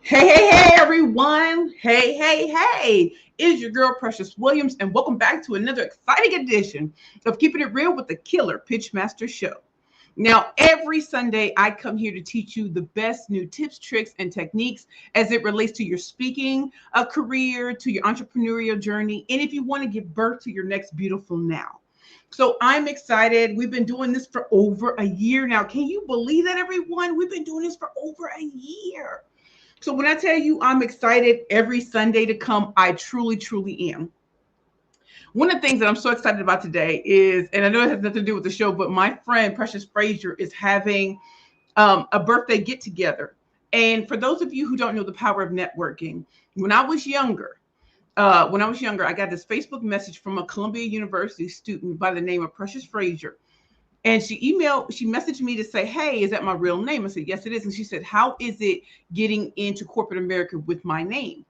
Hey, everyone. Hey. It is your girl, Precious Williams, and welcome back to another exciting edition of Keeping It Real with the Killer Pitchmaster Show. Now, every Sunday, I come here to teach you the best new tips, tricks, and techniques as it relates to your speaking career, to your entrepreneurial journey, and if you want to give birth to your next beautiful now. So I'm excited. We've been doing this for over a year now. Can you believe that, everyone? We've been doing this for over a year. So when I tell you I'm excited every Sunday to come, I truly am. One of the things that I'm so excited about today is, and I know it has nothing to do with the show, but my friend Precious Frazier is having a birthday get together. And for those of you who don't know the power of networking, when I was younger, I got this Facebook message from a Columbia University student by the name of Precious Frazier. And she messaged me to say, "Hey, is that my real name?" I said, "Yes, it is." And she said, "How is it getting into corporate America with my name?"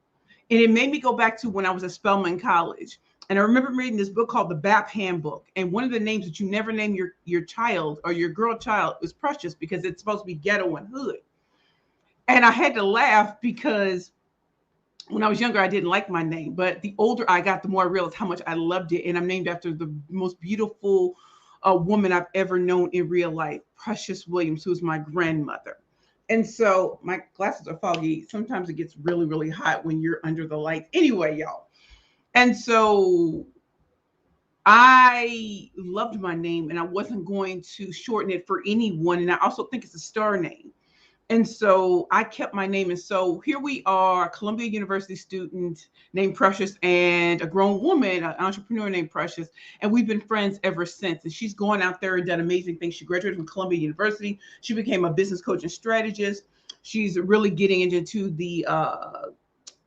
And it made me go back to when I was at Spelman College. And I remember reading this book called the BAP Handbook. And one of the names that you never name your child or your girl child is Precious because it's supposed to be ghetto and hood. And I had to laugh because when I was younger, I didn't like my name. But the older I got, the more I realized how much I loved it. And I'm named after the most beautiful woman I've ever known in real life, Precious Williams, who's my grandmother. And so my glasses are foggy. Sometimes it gets really hot when you're under the lights. Anyway, y'all. And so I loved my name and I wasn't going to shorten it for anyone. And I also think it's a star name. And so I kept my name. And so here we are, a Columbia University student named Precious and a grown woman, an entrepreneur named Precious. And we've been friends ever since. And she's gone out there and done amazing things. She graduated from Columbia University. She became a business coach and strategist. She's really getting into the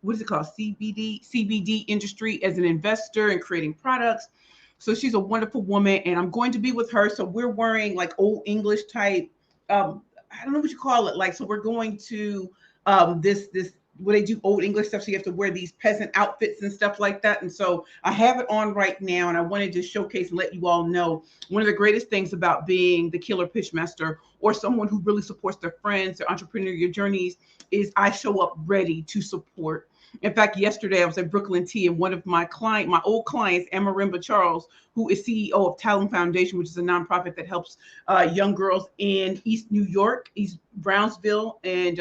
what is it called? CBD industry as an investor and creating products. So she's a wonderful woman, and I'm going to be with her. So we're wearing like old English type I don't know what you call it. Like, so we're going to this where they do old English stuff. So you have to wear these peasant outfits and stuff like that. And so I have it on right now, and I wanted to showcase and let you all know one of the greatest things about being the killer pitchmaster or someone who really supports their friends, their entrepreneurial journeys, is I show up ready to support. In fact, yesterday I was at Brooklyn Tea, and one of my old clients, Amarimba Charles, who is CEO of Talent Foundation, which is a nonprofit that helps young girls in East New York, East Brownsville, and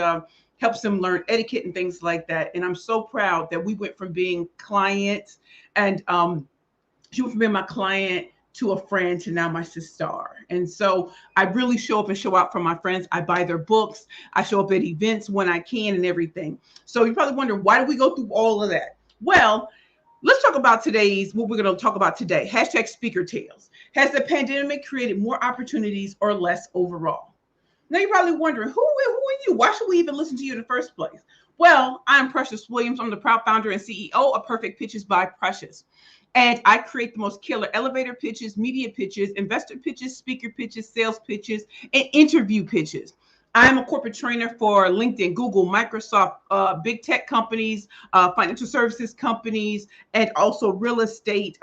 helps them learn etiquette and things like that. And I'm so proud that we went from being clients and she went from being my client to a friend to now my sister. And so I really show up and show out for my friends. I buy their books. I show up at events when I can and everything. So you probably wonder, why do we go through all of that? Well, let's talk about what we're going to talk about today. Hashtag speaker tales. Has the pandemic created more opportunities or less overall? Now you're probably wondering, who are you? Why should we even listen to you in the first place? Well, I'm Precious Williams. I'm the proud founder and CEO of Perfect Pitches by Precious. And I create the most killer elevator pitches, media pitches, investor pitches, speaker pitches, sales pitches, and interview pitches. I'm a corporate trainer for LinkedIn, Google, Microsoft, big tech companies, financial services companies, and also real estate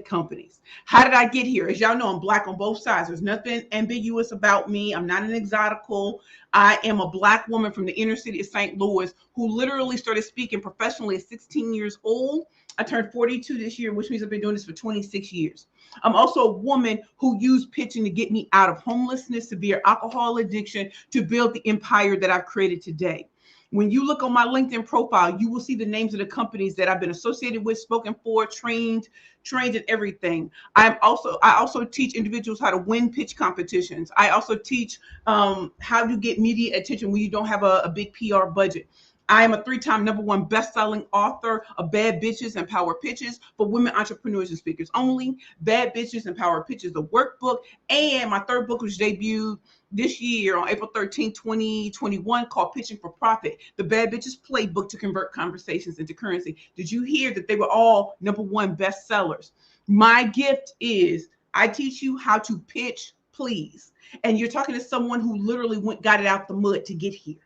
companies. How did I get here? As y'all know, I'm Black on both sides. There's nothing ambiguous about me. I'm not an exotical. I am a Black woman from the inner city of St. Louis who literally started speaking professionally at 16 years old. I turned 42 this year, which means I've been doing this for 26 years. I'm also a woman who used pitching to get me out of homelessness, severe alcohol addiction, to build the empire that I've created today. When you look on my LinkedIn profile, you will see the names of the companies that I've been associated with, spoken for, trained in everything. I also teach individuals how to win pitch competitions. I also teach how to get media attention when you don't have a big PR budget. I am a three-time number one best-selling author of Bad Bitches and Power Pitches for women entrepreneurs and speakers only. Bad Bitches and Power Pitches, the workbook, and my third book was debuted this year on April 13th, 2021, called Pitching for Profit, the Bad Bitches Playbook to Convert Conversations into Currency. Did you hear that they were all number one bestsellers? My gift is I teach you how to pitch, please. And you're talking to someone who literally got it out the mud to get here.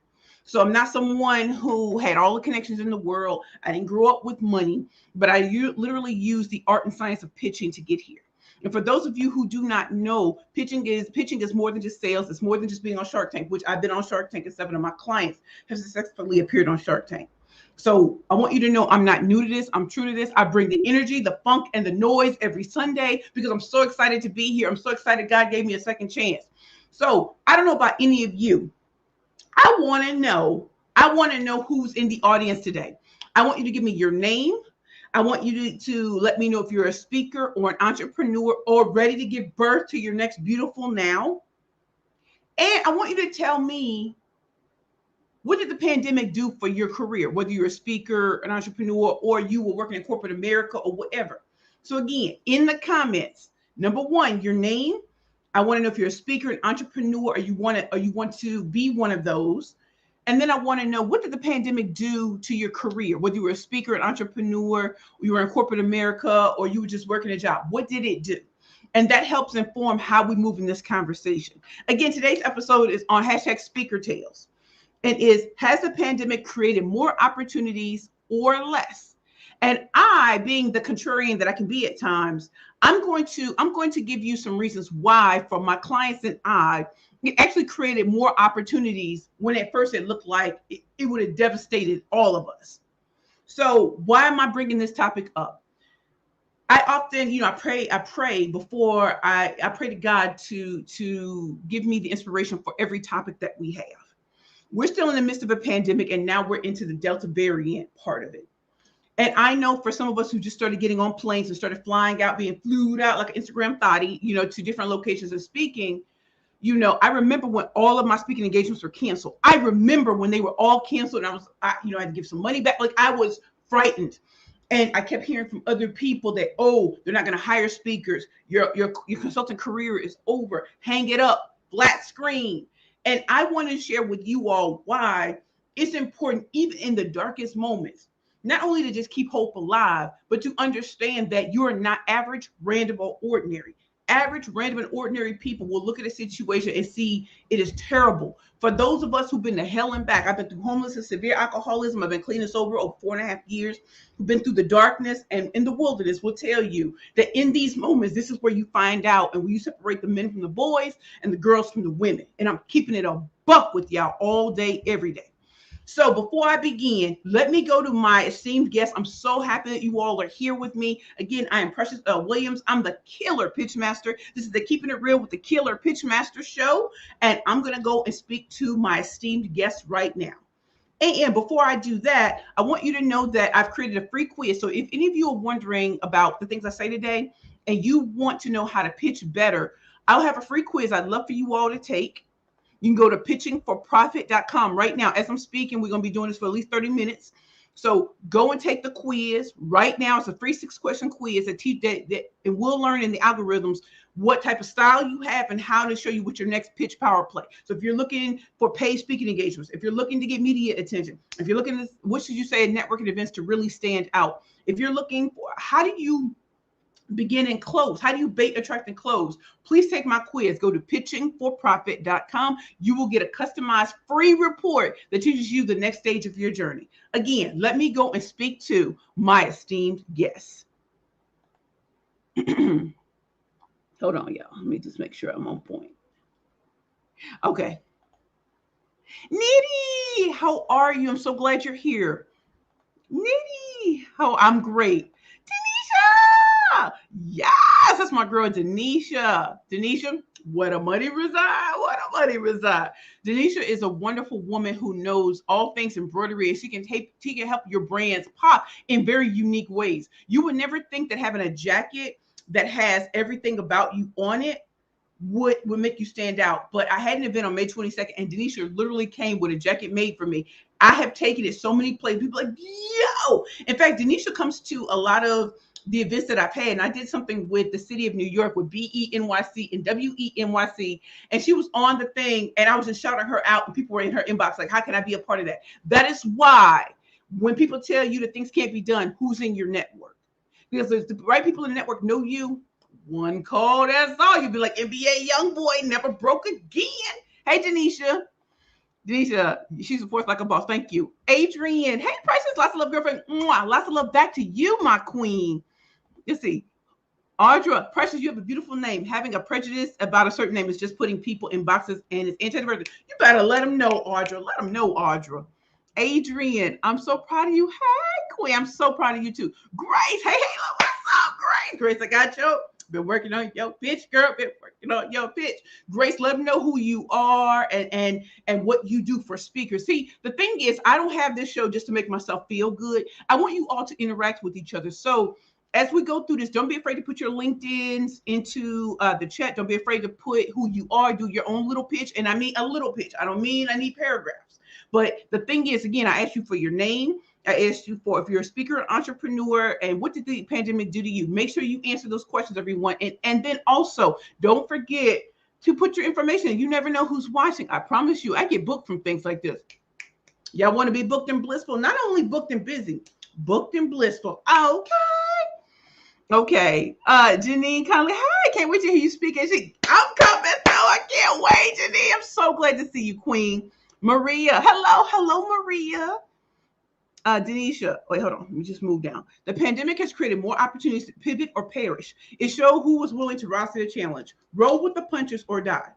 So I'm not someone who had all the connections in the world. I didn't grow up with money, but I literally used the art and science of pitching to get here. And for those of you who do not know, pitching is more than just sales. It's more than just being on Shark Tank, which I've been on Shark Tank and 7 of my clients have successfully appeared on Shark Tank. So I want you to know I'm not new to this. I'm true to this. I bring the energy, the funk, and the noise every Sunday because I'm so excited to be here. I'm so excited God gave me a second chance. So I don't know about any of you. I want to know who's in the audience today. I want you to give me your name. I want you to let me know if you're a speaker or an entrepreneur or ready to give birth to your next beautiful now. And I want you to tell me, what did the pandemic do for your career, whether you're a speaker, an entrepreneur, or you were working in corporate America or whatever. So again, in the comments, number one, your name. I want to know if you're a speaker, an entrepreneur, or you want to be one of those. And then I want to know, what did the pandemic do to your career? Whether you were a speaker, an entrepreneur, you were in corporate America, or you were just working a job. What did it do? And that helps inform how we move in this conversation. Again, today's episode is on #Speaker Tales. And has the pandemic created more opportunities or less? And I, being the contrarian that I can be at times, I'm going to give you some reasons why, for my clients and I, it actually created more opportunities when at first it looked like it would have devastated all of us. So why am I bringing this topic up? I often, I pray before I pray to God to give me the inspiration for every topic that we have. We're still in the midst of a pandemic, and now we're into the Delta variant part of it. And I know for some of us who just started getting on planes and started flying out, being flued out like an Instagram thotty, to different locations and speaking, I remember when all of my speaking engagements were canceled. I remember when they were all canceled, and I had to give some money back. Like, I was frightened. And I kept hearing from other people that, they're not going to hire speakers. Your consulting career is over. Hang it up, flat screen. And I want to share with you all why it's important, even in the darkest moments, not only to just keep hope alive, but to understand that you're not average, random, or ordinary. Average, random, and ordinary people will look at a situation and see it is terrible. For those of us who've been to hell and back, I've been through homelessness, severe alcoholism, I've been clean and sober over 4.5 years, who've been through the darkness and in the wilderness, will tell you that in these moments, this is where you find out and where you separate the men from the boys and the girls from the women. And I'm keeping it a buck with y'all all day, every day. So before I begin, let me go to my esteemed guest. I'm so happy that you all are here with me. Again, I am Precious Williams. I'm the Killer Pitch Master. This is the Keeping It Real with the Killer Pitch Master show. And I'm going to go and speak to my esteemed guest right now. And before I do that, I want you to know that I've created a free quiz. So if any of you are wondering about the things I say today and you want to know how to pitch better, I'll have a free quiz I'd love for you all to take. You can go to pitchingforprofit.com right now. As I'm speaking, we're going to be doing this for at least 30 minutes. So go and take the quiz right now. It's a free 6-question quiz that and we'll learn in the algorithms what type of style you have and how to show you what your next pitch power play. So if you're looking for paid speaking engagements, if you're looking to get media attention, if you're looking at what should you say at networking events to really stand out, if you're looking for how do you begin and close, how do you bait, attract, and close, please take my quiz. Go to pitchingforprofit.com. You will get a customized free report that teaches you the next stage of your journey. Again, let me go and speak to my esteemed guest. Hold on, y'all. Let me just make sure I'm on point. Okay. Nidhi, how are you? I'm so glad you're here. Nidhi, I'm great. Denisha, yes, that's my girl, Denisha. Denisha, what a money reside. Denisha is a wonderful woman who knows all things embroidery, and she can help your brands pop in very unique ways. You would never think that having a jacket that has everything about you on it would make you stand out. But I had an event on May 22nd, and Denisha literally came with a jacket made for me. I have taken it so many places. People are like, yo. In fact, Denisha comes to a lot of the events that I've had, and I did something with the city of New York with BENYC and WENYC, and she was on the thing, and I was just shouting her out, and people were in her inbox like, how can I be a part of that? That is why when people tell you that things can't be done, who's in your network? Because if the right people in the network know you, one call, that's all. You'll be like, NBA young boy never broke again. Hey, Denisha. Denisha, she supports like a boss. Thank you. Adrian. Hey, Precious. Lots of love, girlfriend. Mwah. Lots of love back to you, my queen. Let's see. Audra, Precious, you have a beautiful name. Having a prejudice about a certain name is just putting people in boxes and it's anti-diverse. You better let them know, Audra. Let them know, Audra. Adrian, I'm so proud of you. Hey, Queen, I'm so proud of you too. Grace, hey, what's up, Grace? Grace, I got you. Been working on your pitch, girl. Been working on your pitch. Grace, let them know who you are and what you do for speakers. See, the thing is, I don't have this show just to make myself feel good. I want you all to interact with each other. So as we go through this, don't be afraid to put your LinkedIns into the chat. Don't be afraid to put who you are. Do your own little pitch. And I mean a little pitch. I don't mean I need paragraphs. But the thing is, again, I asked you for your name. I asked you for if you're a speaker, an entrepreneur, and what did the pandemic do to you? Make sure you answer those questions, everyone. And then also, don't forget to put your information. You never know who's watching. I promise you, I get booked from things like this. Y'all want to be booked and blissful? Not only booked and busy, booked and blissful. Okay. Janine Conley, hi, can't wait to hear you speak. And I'm coming, so I can't wait, Janine. I'm so glad to see you, Queen. Maria, hello, Maria. Denisha, wait, hold on. Let me just move down. The pandemic has created more opportunities to pivot or perish. It showed who was willing to rise to the challenge, roll with the punches or die.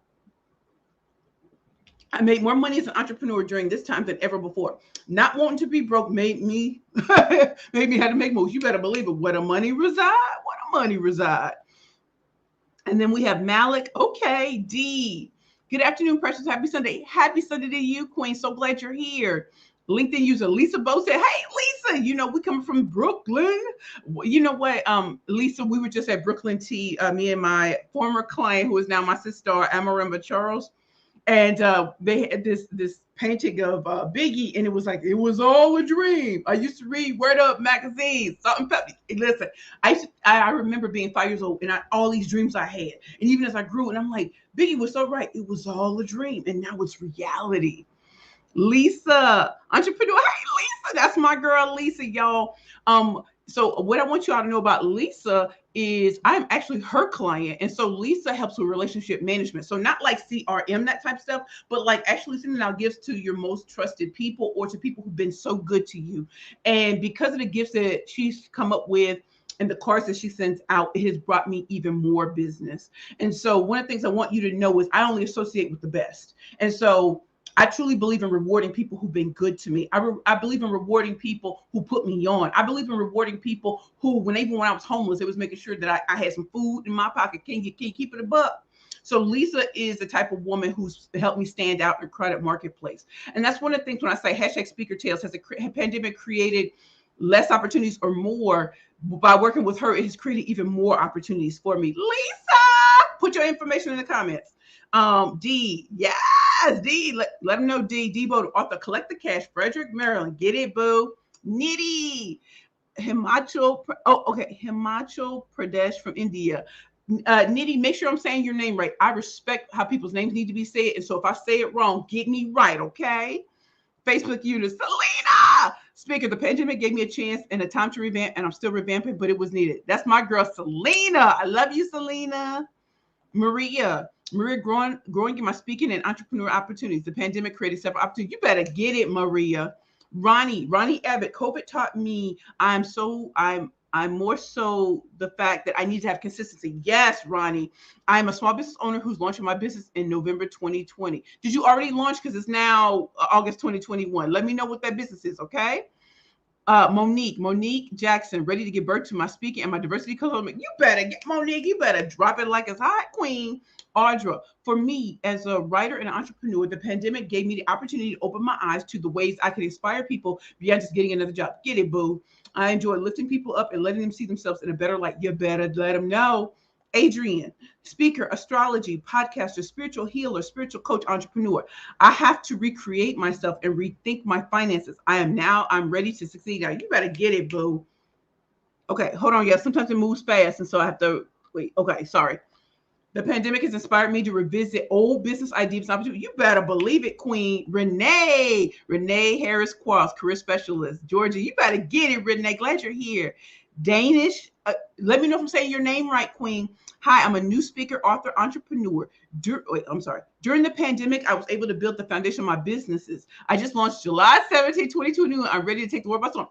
I made more money as an entrepreneur during this time than ever before. Not wanting to be broke made me have to make moves. You better believe it. Where the money reside. And then we have Malik. Okay, D. Good afternoon, Precious. Happy Sunday. Happy Sunday to you, Queen. So glad you're here. LinkedIn user Lisa Bo said, hey, Lisa, we come from Brooklyn. You know what, Lisa, we were just at Brooklyn Tea, me and my former client, who is now my sister, Amarimba Charles. And they had this painting of Biggie, and it was like, it was all a dream. I used to read Word Up magazine, Salt and Pepper. Listen, I remember being 5 years old, and all these dreams I had. And even as I grew, and I'm like, Biggie was so right. It was all a dream, and now it's reality. Lisa, entrepreneur. Hey, Lisa, that's my girl, Lisa, y'all. So what I want you all to know about Lisa is I'm actually her client. And so Lisa helps with relationship management. So not like CRM, that type of stuff, but like actually sending out gifts to your most trusted people or to people who've been so good to you. And because of the gifts that she's come up with and the cards that she sends out, it has brought me even more business. And so one of the things I want you to know is I only associate with the best. And so I truly believe in rewarding people who've been good to me. I believe in rewarding people who put me on. I believe in rewarding people who, even when I was homeless, it was making sure that I had some food in my pocket. Can you keep it a buck? So Lisa is the type of woman who's helped me stand out in a crowded marketplace. And that's one of the things when I say hashtag Speaker Tales, has the pandemic created less opportunities or more? By working with her, it has created even more opportunities for me. Lisa, put your information in the comments. D, yes, D, let them know. Debo, the author, Collect the Cash, Frederick, Maryland. Get it, boo. Nidhi, Himachal Pradesh from India. Nidhi, make sure I'm saying your name right. I respect how people's names need to be said, and so if I say it wrong, get me right, okay? Facebook user, Selena. Speaker, the pandemic gave me a chance and a time to revamp, and I'm still revamping, but it was needed. That's my girl, Selena. I love you, Selena. Maria, growing in my speaking and entrepreneur opportunities. The pandemic created several opportunities. You better get it, Maria. Ronnie Abbott, COVID taught me I'm more so the fact that I need to have consistency. Yes, Ronnie, I'm a small business owner who's launching my business in November 2020. Did you already launch? Because it's now August 2021. Let me know what that business is, okay? Monique Jackson, ready to give birth to my speaking and my diversity consultant. You better get Monique. You better drop it like it's hot, Queen. Audra, for me as a writer and an entrepreneur, the pandemic gave me the opportunity to open my eyes to the ways I can inspire people beyond just getting another job. Get it, boo. I enjoy lifting people up and letting them see themselves in a better light. You better let them know. Adrian, speaker, astrology, podcaster, spiritual healer, spiritual coach, entrepreneur. I have to recreate myself and rethink my finances. I'm ready to succeed now. You better get it, boo. Okay, hold on. Yeah, sometimes it moves fast, and so I have to wait. Okay, sorry. The pandemic has inspired me to revisit old business ideas and opportunities. You better believe it, Queen. Renee Harris Quas, career specialist. Georgia, you better get it, Renee. Glad you're here. Danish, let me know if I'm saying your name right, Queen. Hi, I'm a new speaker, author, entrepreneur. During the pandemic, I was able to build the foundation of my businesses. I just launched July 17, 2021. I'm ready to take the world by storm.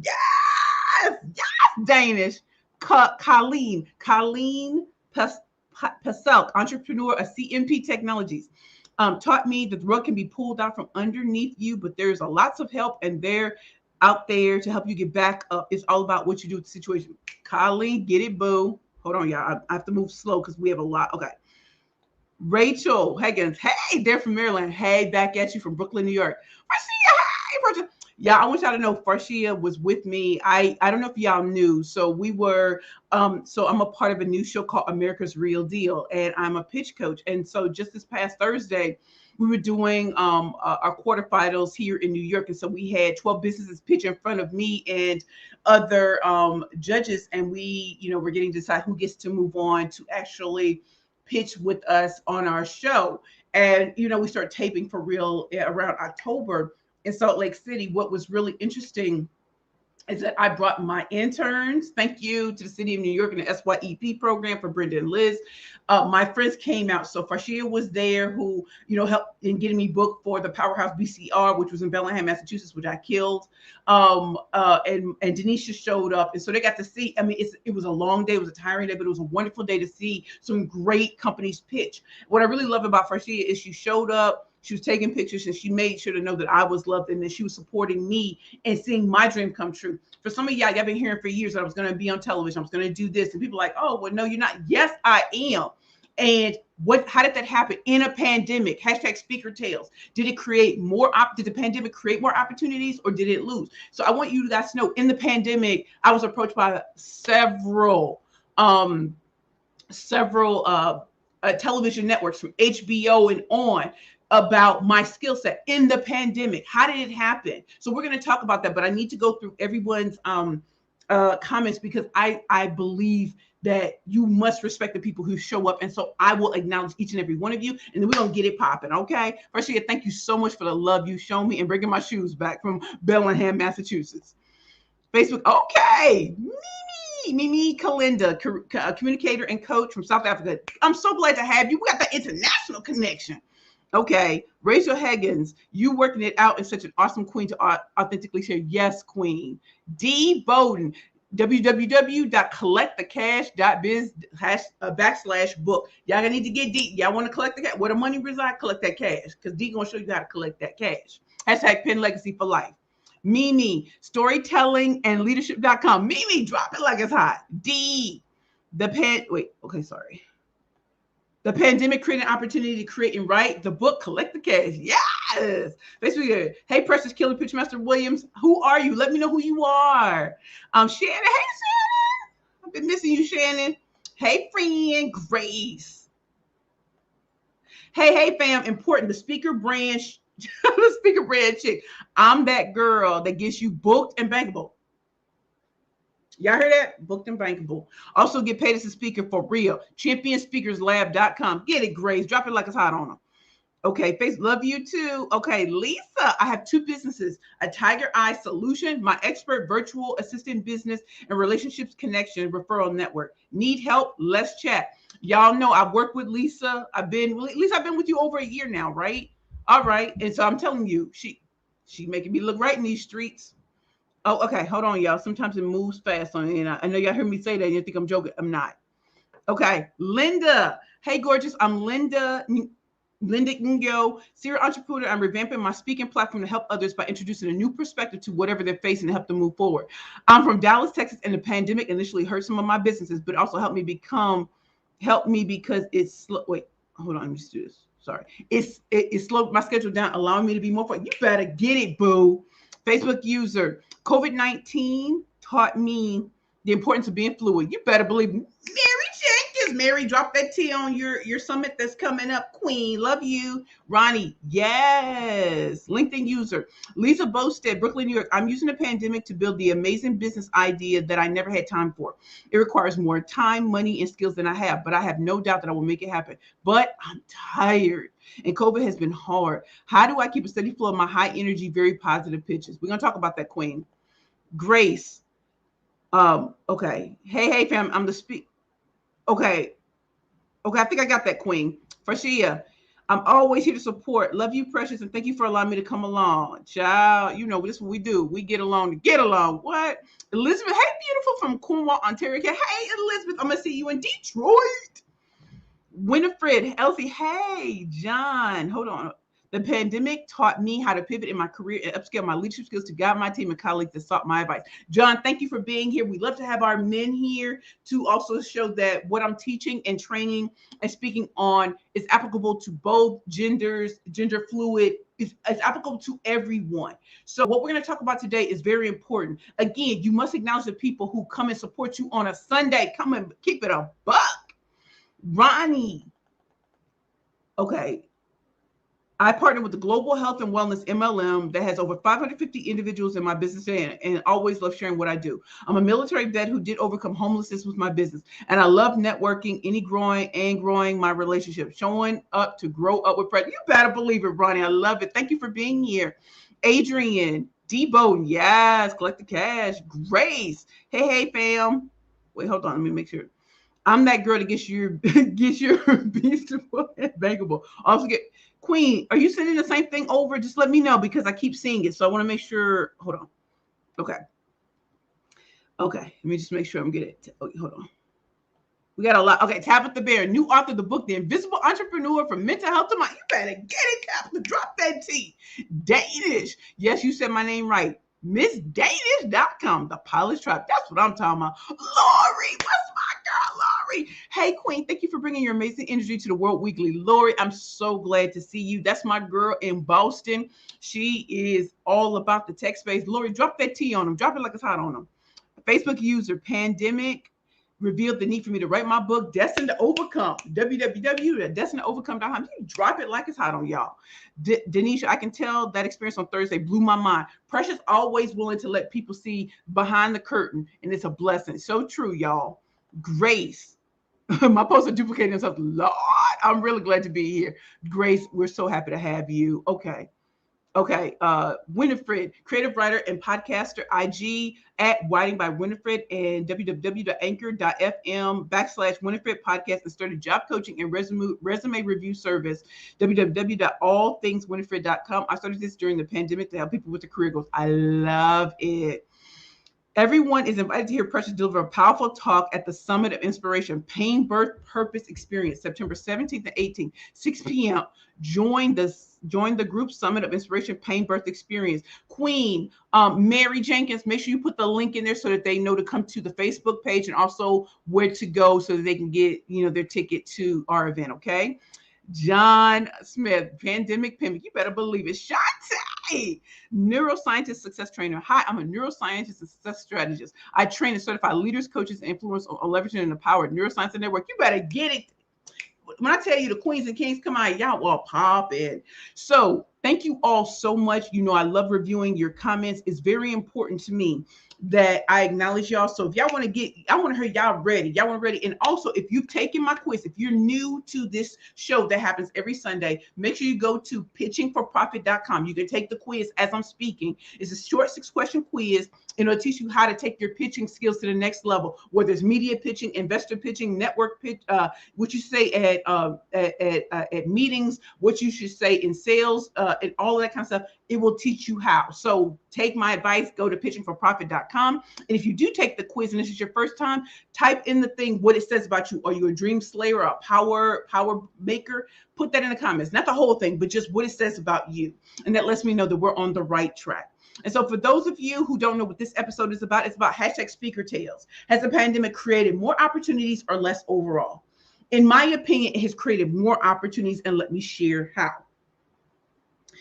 Yes, Danish. Colleen Paselk, entrepreneur of CMP Technologies, taught me that the rug can be pulled out from underneath you, but there's a lots of help, and they're out there to help you get back up. It's all about what you do with the situation. Colleen, get it, boo. Hold on, y'all. I have to move slow because we have a lot. Okay. Rachel Higgins, hey, they're from Maryland. Hey, back at you from Brooklyn, New York. Farshia, hey, yeah, I want y'all to know Farshia was with me. I don't know if y'all knew. So we were, so I'm a part of a new show called America's Real Deal, and I'm a pitch coach. And so just this past Thursday, we were doing our quarterfinals here in New York. And so we had 12 businesses pitch in front of me and other judges. And we, we're getting to decide who gets to move on to actually pitch with us on our show. And, we start taping for real around October in Salt Lake City. What was really interesting is that I brought my interns, thank you to the city of New York and the SYEP program for Brenda and Liz. My friends came out. So Farshia was there who, helped in getting me booked for the Powerhouse BCR, which was in Bellingham, Massachusetts, which I killed. And Denisha showed up. And so they got to see, it was a long day. It was a tiring day, but it was a wonderful day to see some great companies pitch. What I really love about Farshia is she showed up, she was taking pictures, and she made sure to know that I was loved and that she was supporting me and seeing my dream come true. For some of y'all been hearing for years that I was going to be on television. I was going to do this. And people are like, oh, well, no, you're not. Yes, I am. And how did that happen? In a pandemic, hashtag speaker tales. Did it create did the pandemic create more opportunities, or did it lose? So I want you guys to know, in the pandemic, I was approached by several television networks from HBO and on about my skill set in the pandemic. How did it happen? So we're going to talk about that, but I need to go through everyone's comments because I believe that you must respect the people who show up. And so I will acknowledge each and every one of you, and then we're going to get it popping. Okay. First of all, thank you so much for the love you show me and bringing my shoes back from Bellingham, Massachusetts. Facebook. Okay. Mimi Kalinda, communicator and coach from South Africa. I'm so glad to have you. We got that international connection. Okay, Rachel Higgins, you working it out is such an awesome queen to authentically share. Yes, queen. D. Bowden, www.collectthecash.biz/book. Y'all gonna need to get D. Y'all want to collect the cash? Where the money reside, collect that cash, because D gonna show you how to collect that cash. Hashtag Pen Legacy for Life. Mimi, storytelling and leadership.com. Mimi, drop it like it's hot. D. The pandemic created an opportunity to create and write the book, Collect the Cash. Yes. Basically, hey, Precious Killer Pitch Master Williams. Who are you? Let me know who you are. Shannon. Hey, Shannon. I've been missing you, Shannon. Hey, friend. Grace. Hey, fam. Important. The speaker brand chick. I'm that girl that gets you booked and bankable. Y'all heard that? Booked and bankable. Also get paid as a speaker for real. Championspeakerslab.com. Get it, Grace. Drop it like it's hot on them. Okay, Face, love you too. Okay, Lisa, I have 2 businesses, a Tiger Eye Solution, my expert virtual assistant business, and relationships connection referral network. Need help? Let's chat. Y'all know I work with Lisa. I've been with you over a year now, right? All right. And so I'm telling you, she making me look right in these streets. Oh, okay. Hold on, y'all. Sometimes it moves fast on me. And I know y'all heard me say that and you think I'm joking. I'm not. Okay. Linda. Hey, gorgeous. I'm Linda Ngo, serial entrepreneur. I'm revamping my speaking platform to help others by introducing a new perspective to whatever they're facing to help them move forward. I'm from Dallas, Texas, and the pandemic initially hurt some of my businesses, but also helped me because it's slow. Wait, hold on. Let me just do this. Sorry. It slowed my schedule down, allowing me to be more fun. You better get it, boo. Facebook user. COVID-19 taught me the importance of being fluid. You better believe me. Mary Jenkins. Mary, drop that T on your summit that's coming up, queen. Love you. Ronnie, yes. LinkedIn user. Lisa Bosted, Brooklyn, New York. I'm using the pandemic to build the amazing business idea that I never had time for. It requires more time, money, and skills than I have, but I have no doubt that I will make it happen. But I'm tired. And COVID has been hard. How do I keep a steady flow of my high energy, very positive pitches? We're going to talk about that, queen. Grace. Okay. Hey, fam. I'm the speak. Okay. I think I got that, queen. Farshia. I'm always here to support. Love you, Precious, and thank you for allowing me to come along. Child, you know, this is what we do. We get along to get along. What? Elizabeth, hey, beautiful from Cornwall, Ontario. Hey, Elizabeth, I'm going to see you in Detroit. Winifred, Elsie, hey, John, hold on. The pandemic taught me how to pivot in my career and upscale my leadership skills to guide my team and colleagues that sought my advice. John, thank you for being here. We love to have our men here to also show that what I'm teaching and training and speaking on is applicable to both genders, gender fluid, it's applicable to everyone. So what we're going to talk about today is very important. Again, you must acknowledge the people who come and support you on a Sunday. Come and keep it a buck. Ronnie. Okay. I partner with the Global Health and Wellness MLM that has over 550 individuals in my business and always love sharing what I do. I'm a military vet who did overcome homelessness with my business. And I love networking, growing my relationship, showing up to grow up with Fred. You better believe it, Ronnie. I love it. Thank you for being here. Adrian, Debo, yes, collect the cash. Grace, hey, fam. Wait, hold on. Let me make sure. I'm that girl that gets your Beastable and bankable. Also get Queen. Are you sending the same thing over? Just let me know because I keep seeing it. So I want to make sure. Hold on. Okay. Let me just make sure I'm getting it. Okay, hold on. We got a lot. Okay, Tabitha Bear, new author of the book, The Invisible Entrepreneur from Mental Health to Mind. You better get it, Tabitha. Drop that T. Danish. Yes, you said my name right. MissDanish.com, the Polished Tribe. That's what I'm talking about. Lori, what's my girl, Lori? Hey, Queen, thank you for bringing your amazing energy to the World Weekly. Lori, I'm so glad to see you. That's my girl in Boston. She is all about the tech space. Lori, drop that T on them. Drop it like it's hot on them. Facebook user, Pandemic, revealed the need for me to write my book, Destined to Overcome. www.destinedtoovercome.com. You drop it like it's hot on y'all. Denisha, I can tell that experience on Thursday blew my mind. Precious always willing to let people see behind the curtain, and it's a blessing. So true, y'all. Grace, my posts are duplicating themselves. Lord, I'm really glad to be here. Grace, we're so happy to have you. Okay. Winifred, creative writer and podcaster, IG at Writing by Winifred and www.anchor.fm/Winifred podcast, and started job coaching and resume review service, www.allthingswinifred.com. I started this during the pandemic to help people with their career goals. I love it. Everyone is invited to hear Precious deliver a powerful talk at the Summit of Inspiration, Pain, Birth, Purpose Experience, September 17th and 18th, 6 p.m. Join the group Summit of Inspiration, Pain, Birth Experience. Queen, Mary Jenkins, make sure you put the link in there so that they know to come to the Facebook page and also where to go so that they can get, their ticket to our event, okay? John Smith, Pandemic Pimp, you better believe it. Shantae, neuroscientist, success trainer. Hi, I'm a neuroscientist and success strategist. I train and certify leaders, coaches, and influencers on leveraging and empowered neuroscience and network. You better get it. When I tell you the queens and kings come out, y'all all pop in. So thank you all so much. I love reviewing your comments. It's very important to me that I acknowledge y'all. So if y'all want to I want to hear y'all ready. Y'all want ready. And also, if you've taken my quiz, if you're new to this show that happens every Sunday, make sure you go to pitchingforprofit.com. You can take the quiz as I'm speaking. It's a short 6-question quiz, and it'll teach you how to take your pitching skills to the next level, whether it's media pitching, investor pitching, network pitch, what you say at meetings, what you should say in sales, and all of that kind of stuff. It will teach you how. So take my advice, go to pitchingforprofit.com. And if you do take the quiz and this is your first time, type in the thing, what it says about you. Are you a dream slayer, a power maker? Put that in the comments, not the whole thing, but just what it says about you. And that lets me know that we're on the right track. And so for those of you who don't know what this episode is about, it's about #Speaker Tales. Has the pandemic created more opportunities or less overall? In my opinion, it has created more opportunities, and let me share how.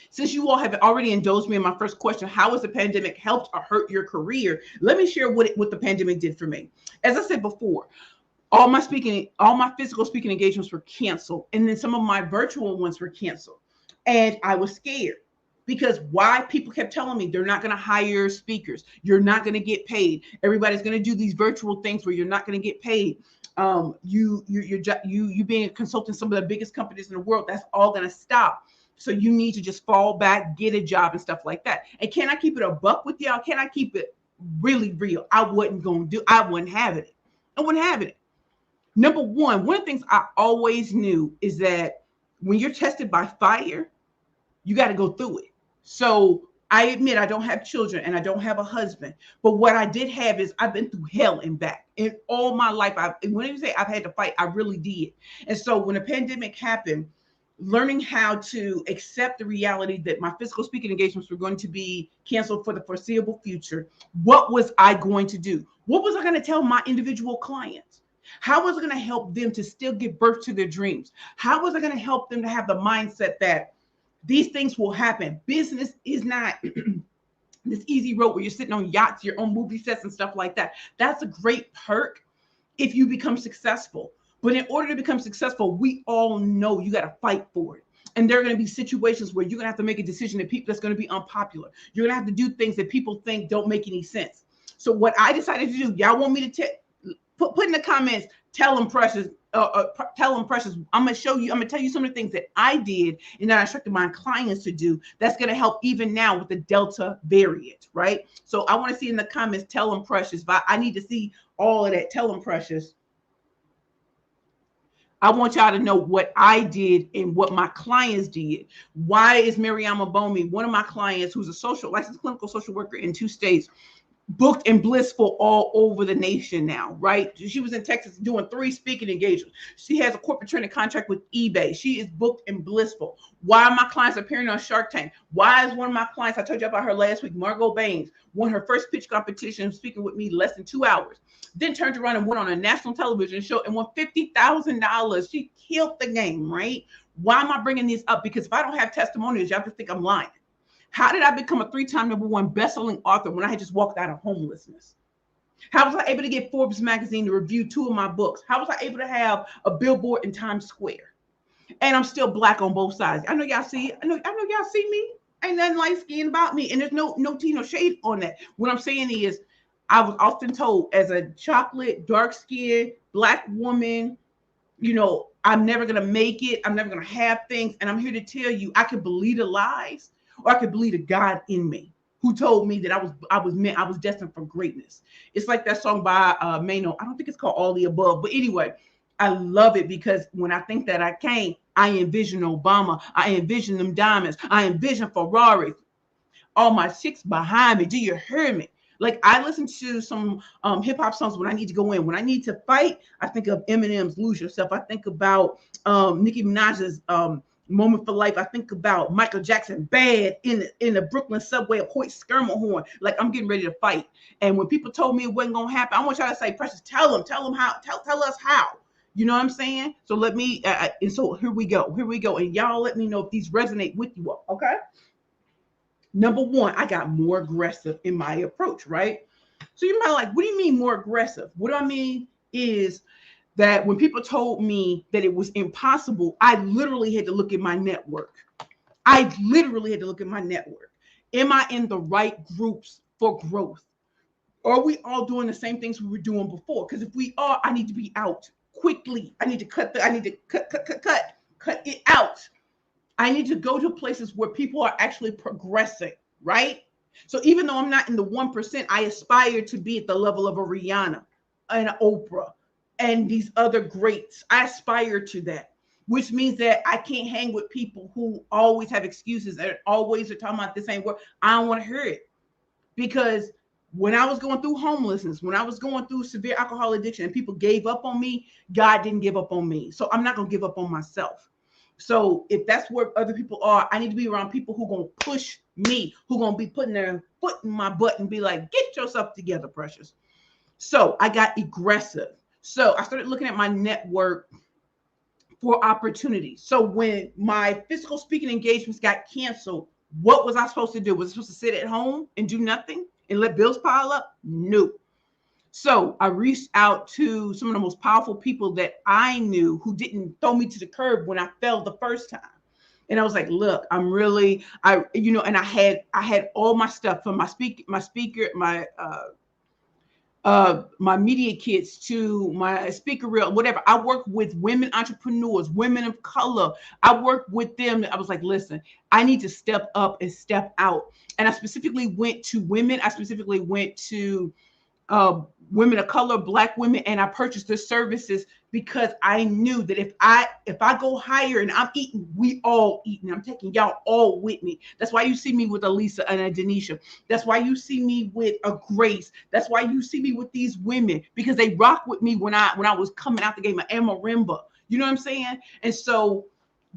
Since you all have already indulged me in my first question, how has the pandemic helped or hurt your career? Let me share what the pandemic did for me. As I said before, all my physical speaking engagements were canceled, and then some of my virtual ones were canceled. And I was scared because people kept telling me they're not going to hire speakers. You're not going to get paid. Everybody's going to do these virtual things where you're not going to get paid. You being a consultant, some of the biggest companies in the world, that's all going to stop. So you need to just fall back, get a job and stuff like that. And can I keep it a buck with y'all? Can I keep it really real? I wouldn't have it. I wouldn't have it. Number one of the things I always knew is that when you're tested by fire, you got to go through it. So I admit I don't have children and I don't have a husband, but what I did have is I've been through hell and back in all my life. When you say I've had to fight, I really did. And so when the pandemic happened, learning how to accept the reality that my physical speaking engagements were going to be canceled for the foreseeable future, what was I going to do? What was I going to tell my individual clients? How was I going to help them to still give birth to their dreams? How was I going to help them to have the mindset that these things will happen? Business is not this easy road where you're sitting on yachts, your own movie sets and stuff like that. That's a great perk if you become successful. But in order to become successful, we all know you got to fight for it. And there are going to be situations where you're going to have to make a decision that's going to be unpopular. You're going to have to do things that people think don't make any sense. So what I decided to do, y'all want me to put in the comments, tell them Precious. Tell them Precious. I'm going to tell you some of the things that I did and that I instructed my clients to do that's going to help even now with the Delta variant, right? So I want to see in the comments, tell them Precious. But I need to see all of that. Tell them Precious. I want y'all to know what I did and what my clients did. Why is Mariama Bomi, one of my clients who's a licensed clinical social worker in 2 states, booked and blissful all over the nation now, right? She was in Texas doing 3 speaking engagements. She has a corporate training contract with eBay. She is booked and blissful. Why are my clients appearing on Shark Tank? Why is one of my clients, I told you about her last week, Margot Baines, won her first pitch competition speaking with me less than 2 hours. Then turned around and went on a national television show and won $50,000. She killed the game, right? Why am I bringing these up? Because if I don't have testimonials, y'all just think I'm lying. How did I become a 3-time #1 best-selling author when I had just walked out of homelessness? How was I able to get Forbes magazine to review 2 of my books? How was I able to have a billboard in Times Square? And I'm still Black on both sides. I know y'all see. I know y'all see me. Ain't nothing light skinned about me, and there's no tea, no shade on that. What I'm saying is, I was often told as a chocolate, dark-skinned Black woman, I'm never gonna make it. I'm never gonna have things. And I'm here to tell you, I could believe the lies, or I could believe the God in me who told me that I was destined for greatness. It's like that song by Mano. I don't think it's called All the Above, but anyway, I love it because when I think that I envision Obama, I envision them diamonds, I envision Ferraris, all my chicks behind me. Do you hear me? Like, I listen to some hip hop songs when I need to go in. When I need to fight, I think of Eminem's Lose Yourself. I think about Nicki Minaj's Moment for Life. I think about Michael Jackson, Bad in the Brooklyn subway, a Hoyt Skirmer. Like, I'm getting ready to fight. And when people told me it wasn't gonna happen, I want y'all to say, Precious, tell them how, tell us how. You know what I'm saying? So let me, and so here we go. And y'all let me know if these resonate with you all, okay? Number 1, I got more aggressive in my approach, right? So you might like, what do you mean more aggressive? What I mean is that when people told me that it was impossible, I literally had to look at my network. Am I in the right groups for growth? Are we all doing the same things we were doing before? Because if we are, I need to be out quickly. I need to cut it out. I need to go to places where people are actually progressing, right? So even though I'm not in the 1%, I aspire to be at the level of a Rihanna and an Oprah and these other greats. I aspire to that, which means that I can't hang with people who always have excuses and always are talking about this ain't work. I don't want to hear it, because when I was going through homelessness, when I was going through severe alcohol addiction and people gave up on me, God didn't give up on me. So I'm not going to give up on myself. So if that's where other people are, I need to be around people who are going to push me, who are going to be putting their foot in my butt and be like, get yourself together, Precious. So I got aggressive. So I started looking at my network for opportunities. So when my physical speaking engagements got canceled, what was I supposed to do? Was I supposed to sit at home and do nothing and let bills pile up? No. So I reached out to some of the most powerful people that I knew who didn't throw me to the curb when I fell the first time. And I was like, look, and I had all my stuff from my media kits to my speaker reel, whatever. I work with women entrepreneurs, women of color. I work with them. I was like, listen, I need to step up and step out. And I specifically went to women. I specifically went to women of color, Black women, and I purchased their services because I knew that if I go higher and I'm eating, we all eating. I'm taking y'all all with me. That's why you see me with Elisa and a Denisha. That's why you see me with a Grace. That's why you see me with these women, because they rock with me when I was coming out the game. Amarimba. You know what I'm saying? And so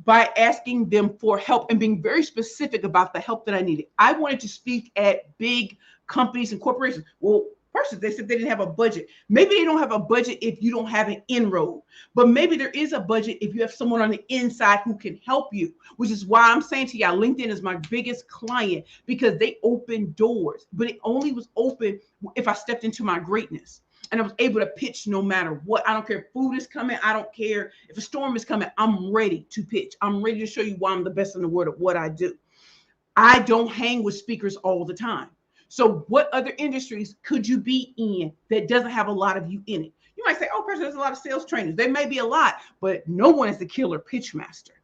by asking them for help and being very specific about the help that I needed, I wanted to speak at big companies and corporations. Well, first, they said they didn't have a budget. Maybe they don't have a budget if you don't have an inroad, but maybe there is a budget if you have someone on the inside who can help you, which is why I'm saying to y'all, LinkedIn is my biggest client, because they open doors, but it only was open if I stepped into my greatness. And I was able to pitch no matter what. I don't care if food is coming. I don't care if a storm is coming. I'm ready to pitch. I'm ready to show you why I'm the best in the world at what I do. I don't hang with speakers all the time. So what other industries could you be in that doesn't have a lot of you in it? You might say, oh, Preston, there's a lot of sales trainers. There may be a lot, but no one is the killer pitch master.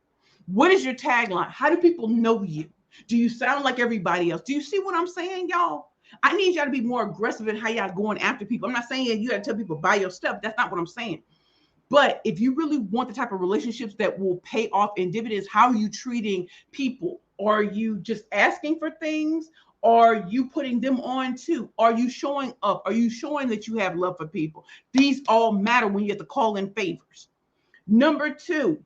What is your tagline? How do people know you? Do you sound like everybody else? Do you see what I'm saying, y'all? I need y'all to be more aggressive in how y'all going after people. I'm not saying you got to tell people buy your stuff. That's not what I'm saying. But if you really want the type of relationships that will pay off in dividends, how are you treating people? Are you just asking for things? Are you putting them on too? Are you showing up? Are you showing that you have love for people? These all matter when you have to call in favors. Number two,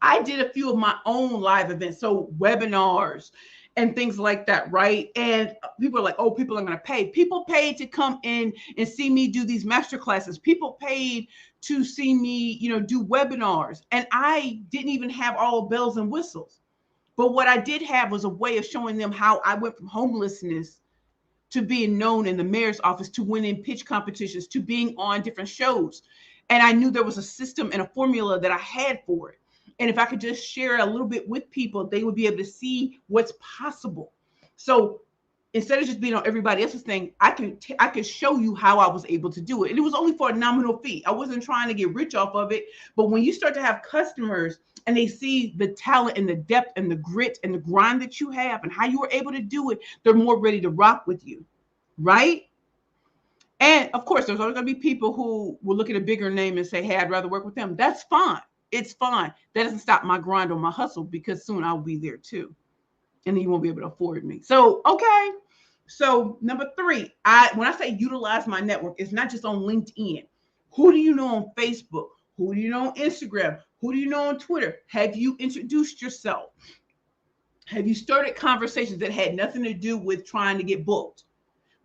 I did a few of my own live events, so webinars and things like that, right? And people are like, oh, people are going to pay. People paid to come in and see me do these master classes. People paid to see me, do webinars. And I didn't even have all bells and whistles. But what I did have was a way of showing them how I went from homelessness to being known in the mayor's office, to winning pitch competitions, to being on different shows. And I knew there was a system and a formula that I had for it. And if I could just share a little bit with people, they would be able to see what's possible. So instead of just being on everybody else's thing, I could show you how I was able to do it. And it was only for a nominal fee. I wasn't trying to get rich off of it. But when you start to have customers and they see the talent and the depth and the grit and the grind that you have and how you were able to do it, they're more ready to rock with you, right? And of course, there's always going to be people who will look at a bigger name and say, hey, I'd rather work with them. That's fine. It's fine. That doesn't stop my grind or my hustle, because soon I'll be there too. And then you won't be able to afford me. So, okay. So number three, when I say utilize my network, it's not just on LinkedIn. Who do you know on Facebook? Who do you know on Instagram? Who do you know on Twitter? Have you introduced yourself? Have you started conversations that had nothing to do with trying to get booked?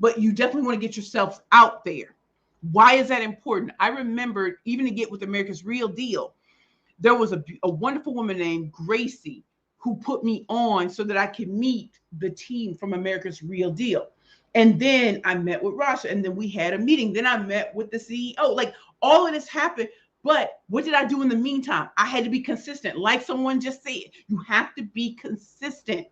But you definitely want to get yourself out there. Why is that important? I remember, even to get with America's Real Deal, there was a wonderful woman named Gracie who put me on so that I could meet the team from America's Real Deal. And then I met with Rasha, and then we had a meeting. Then I met with the CEO. Like, all of this happened. But what did I do in the meantime? I had to be consistent. Like someone just said, you have to be consistent.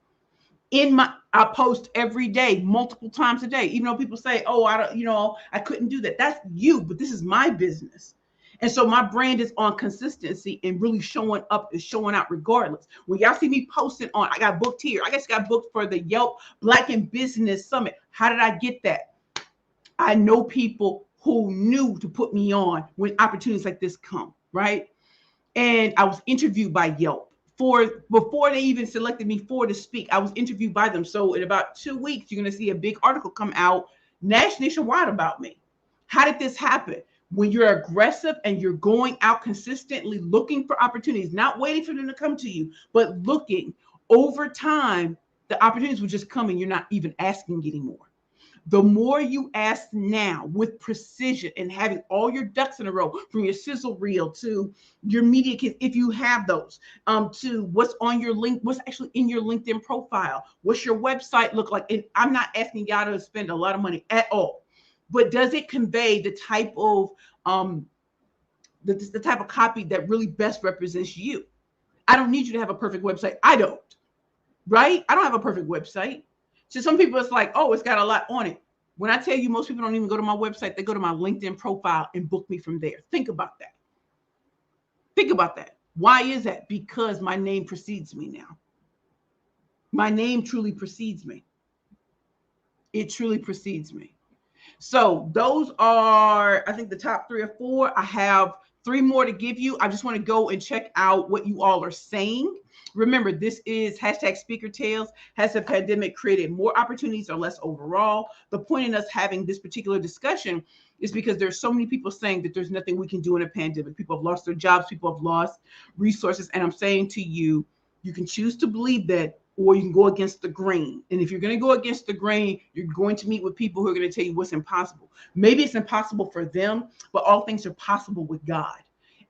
I post every day, multiple times a day, even though people say, oh, I couldn't do that. That's you, but this is my business. And so my brand is on consistency and really showing up and showing out regardless. When y'all see me posting on, I got booked here. I guess got booked for the Yelp Black in Business Summit. How did I get that? I know people who knew to put me on when opportunities like this come, right? And I was interviewed by Yelp before they even selected me to speak. I was interviewed by them. So in about 2 weeks, you're going to see a big article come out nationwide about me. How did this happen? When you're aggressive and you're going out consistently looking for opportunities, not waiting for them to come to you, but looking over time, the opportunities will just come and you're not even asking anymore. The more you ask now with precision and having all your ducks in a row, from your sizzle reel to your media kits, if you have those, to what's on your link, what's actually in your LinkedIn profile, what's your website look like. And I'm not asking y'all to spend a lot of money at all, but does it convey the type of the type of copy that really best represents you? I don't need you to have a perfect website. I don't, right? I don't have a perfect website. So some people, it's like, oh, it's got a lot on it. When I tell you, most people don't even go to my website. They go to my LinkedIn profile and book me from there. Think about that. Think about that. Why is that? Because my name precedes me now. My name truly precedes me. It truly precedes me. So those are, I think, the top 3 or 4. I have 3 more to give you. I just want to go and check out what you all are saying. Remember, this is hashtag Speaker Tales. Has the pandemic created more opportunities or less overall? The point in us having this particular discussion is because there's so many people saying that there's nothing we can do in a pandemic. People have lost their jobs. People have lost resources. And I'm saying to you, you can choose to believe that, or you can go against the grain. And if you're going to go against the grain, you're going to meet with people who are going to tell you what's impossible. Maybe it's impossible for them, but all things are possible with God.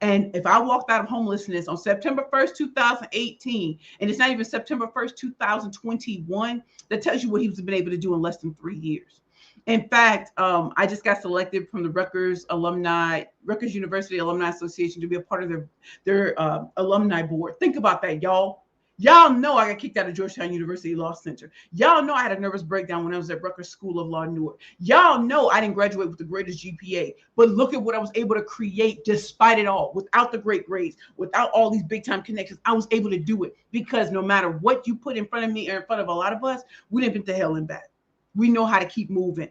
And if I walked out of homelessness on September 1st, 2018, and it's not even September 1st, 2021, that tells you what he's been able to do in less than 3 years. In fact, I just got selected from the Rutgers University Alumni Association to be a part of their alumni board. Think about that, y'all. Y'all know I got kicked out of Georgetown University Law Center. Y'all know I had a nervous breakdown when I was at Rutgers School of Law, Newark. Y'all know I didn't graduate with the greatest GPA, but look at what I was able to create despite it all, without the great grades, without all these big time connections. I was able to do it because no matter what you put in front of me or in front of a lot of us, we didn't been to hell and back. We know how to keep moving.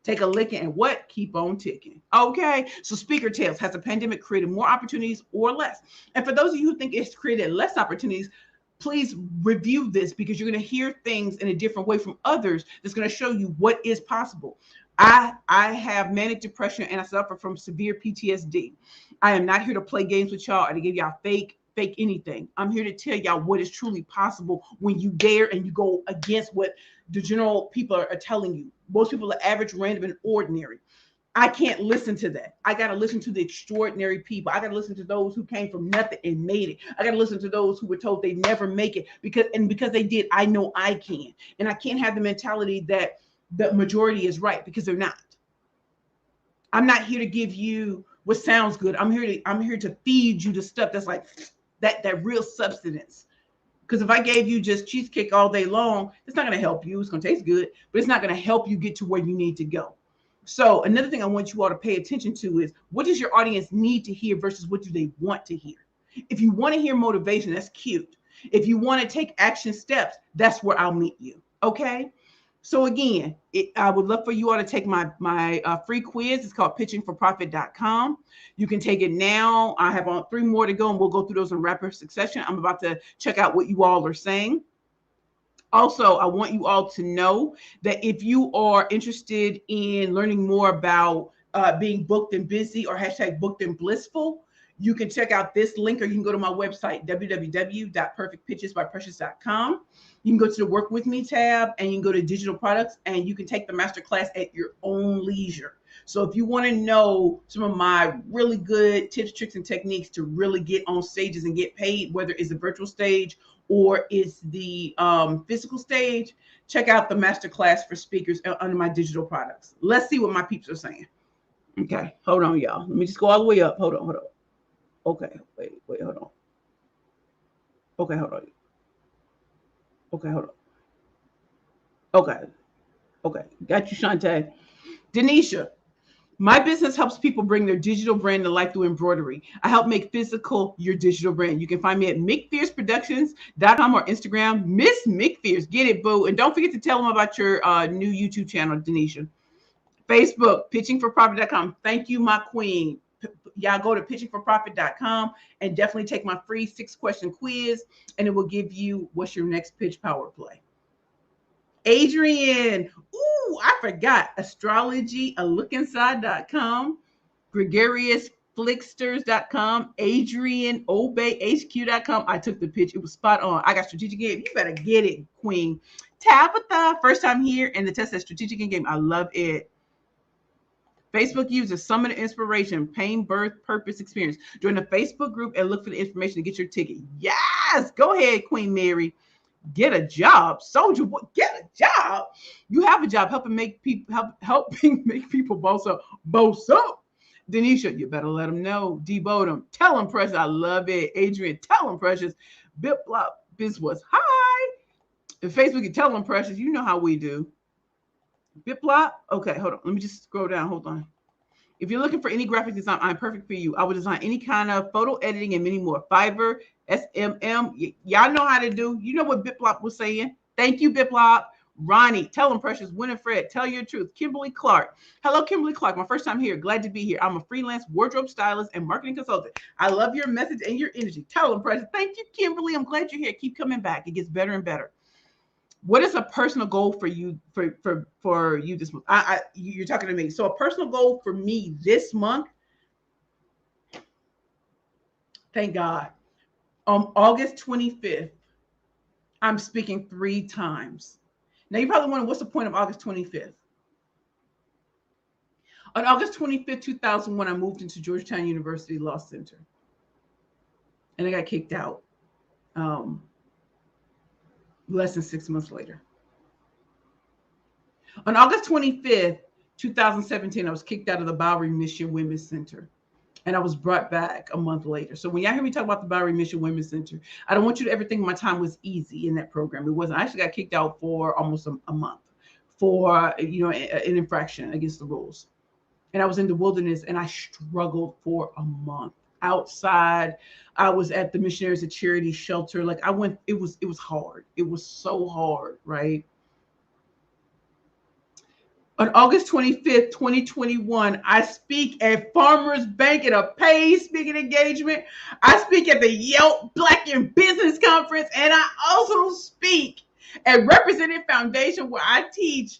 Take a licking and what? Keep on ticking. Okay. So Speaker Tales, has the pandemic created more opportunities or less? And for those of you who think it's created less opportunities, please review this, because you're going to hear things in a different way from others that's going to show you what is possible. I have manic depression and I suffer from severe PTSD. I am not here to play games with y'all or to give y'all fake anything. I'm here to tell y'all what is truly possible when you dare and you go against what the general people are telling you. Most people are average, random, and ordinary. I can't listen to that. I got to listen to the extraordinary people. I got to listen to those who came from nothing and made it. I got to listen to those who were told they never make it because they did. I know I can. And I can't have the mentality that the majority is right, because they're not. I'm not here to give you what sounds good. I'm here to feed you the stuff that's like that real substance. Because if I gave you just cheesecake all day long, it's not going to help you. It's going to taste good, but it's not going to help you get to where you need to go. So another thing I want you all to pay attention to is, what does your audience need to hear versus what do they want to hear? If you want to hear motivation, that's cute. If you want to take action steps, that's where I'll meet you. Okay. So again, I would love for you all to take my free quiz. It's called pitchingforprofit.com. You can take it now. I have 3 more to go, and we'll go through those in rapid succession. I'm about to check out what you all are saying. Also, I want you all to know that if you are interested in learning more about being booked and busy, or hashtag booked and blissful, you can check out this link, or you can go to my website, www.perfectpitchesbyprecious.com. You can go to the Work With Me tab, and you can go to digital products, and you can take the masterclass at your own leisure. So if you want to know some of my really good tips, tricks, and techniques to really get on stages and get paid, whether it's a virtual stage or it's the physical stage, check out the masterclass for speakers under my digital products. Let's see what my peeps are saying. Okay, hold on, y'all. Let me just go all the way up. Hold on. Okay, wait, hold on. Okay, hold on. Okay, got you, Shantae. Denisha, my business helps people bring their digital brand to life through embroidery. I help make physical your digital brand. You can find me at McPhearsProductions.com or Instagram, Miss McPhears. Get it, boo. And don't forget to tell them about your new YouTube channel, Denisha. Facebook, pitchingforprofit.com. Thank you, my queen. Y'all go to pitchingforprofit.com and definitely take my free 6-question quiz, and it will give you what's your next pitch power play. Adrian, I forgot. Astrology, alookinside.com, GregoriousFlicksters.com, Adrian ObeyHQ.com. I took the pitch. It was spot on. I got strategic game. You better get it, queen. Tabitha, first time here, and the test says strategic game. I love it. Facebook user, Summit of Inspiration, Pain, Birth, Purpose, Experience. Join the Facebook group and look for the information to get your ticket. Yes, go ahead, Queen Mary. Get a job, soldier boy. Get a job. You have a job helping make people make people boss up. Denisha, you better let them know. Debodem, tell them Precious. I love it. Adrian, tell them Precious. Biplop, Biz was hi. If Facebook, you tell them Precious. You know how we do. Biplop. Okay, hold on. Let me just scroll down. Hold on. If you're looking for any graphic design, I'm perfect for you. I will design any kind of photo editing and many more. Fiverr, SMM. Y'all know how to do. You know what Biplop was saying. Thank you, Biplop. Ronnie, tell them Precious, Winifred, tell your truth. Kimberly Clark. Hello, Kimberly Clark. My first time here. Glad to be here. I'm a freelance wardrobe stylist and marketing consultant. I love your message and your energy. Tell them Precious. Thank you, Kimberly. I'm glad you're here. Keep coming back. It gets better and better. What is a personal goal for you for you this month? You're talking to me. So a personal goal for me this month. Thank God. On August 25th, I'm speaking 3 times. Now, you probably wonder, what's the point of August 25th? On August 25th, 2001, I moved into Georgetown University Law Center. And I got kicked out less than 6 months later. On August 25th, 2017, I was kicked out of the Bowery Mission Women's Center. And I was brought back a month later. So when y'all hear me talk about the Bowery Mission Women's Center, I don't want you to ever think my time was easy in that program. It wasn't. I actually got kicked out for almost a month for, an infraction against the rules. And I was in the wilderness and I struggled for a month outside. I was at the Missionaries of Charity shelter. Like it was hard. It was so hard, right? On August 25th, 2021, I speak at Farmers Bank at a paid speaking engagement. I speak at the Yelp Black in Business Conference, and I also speak at Represented Foundation, where I teach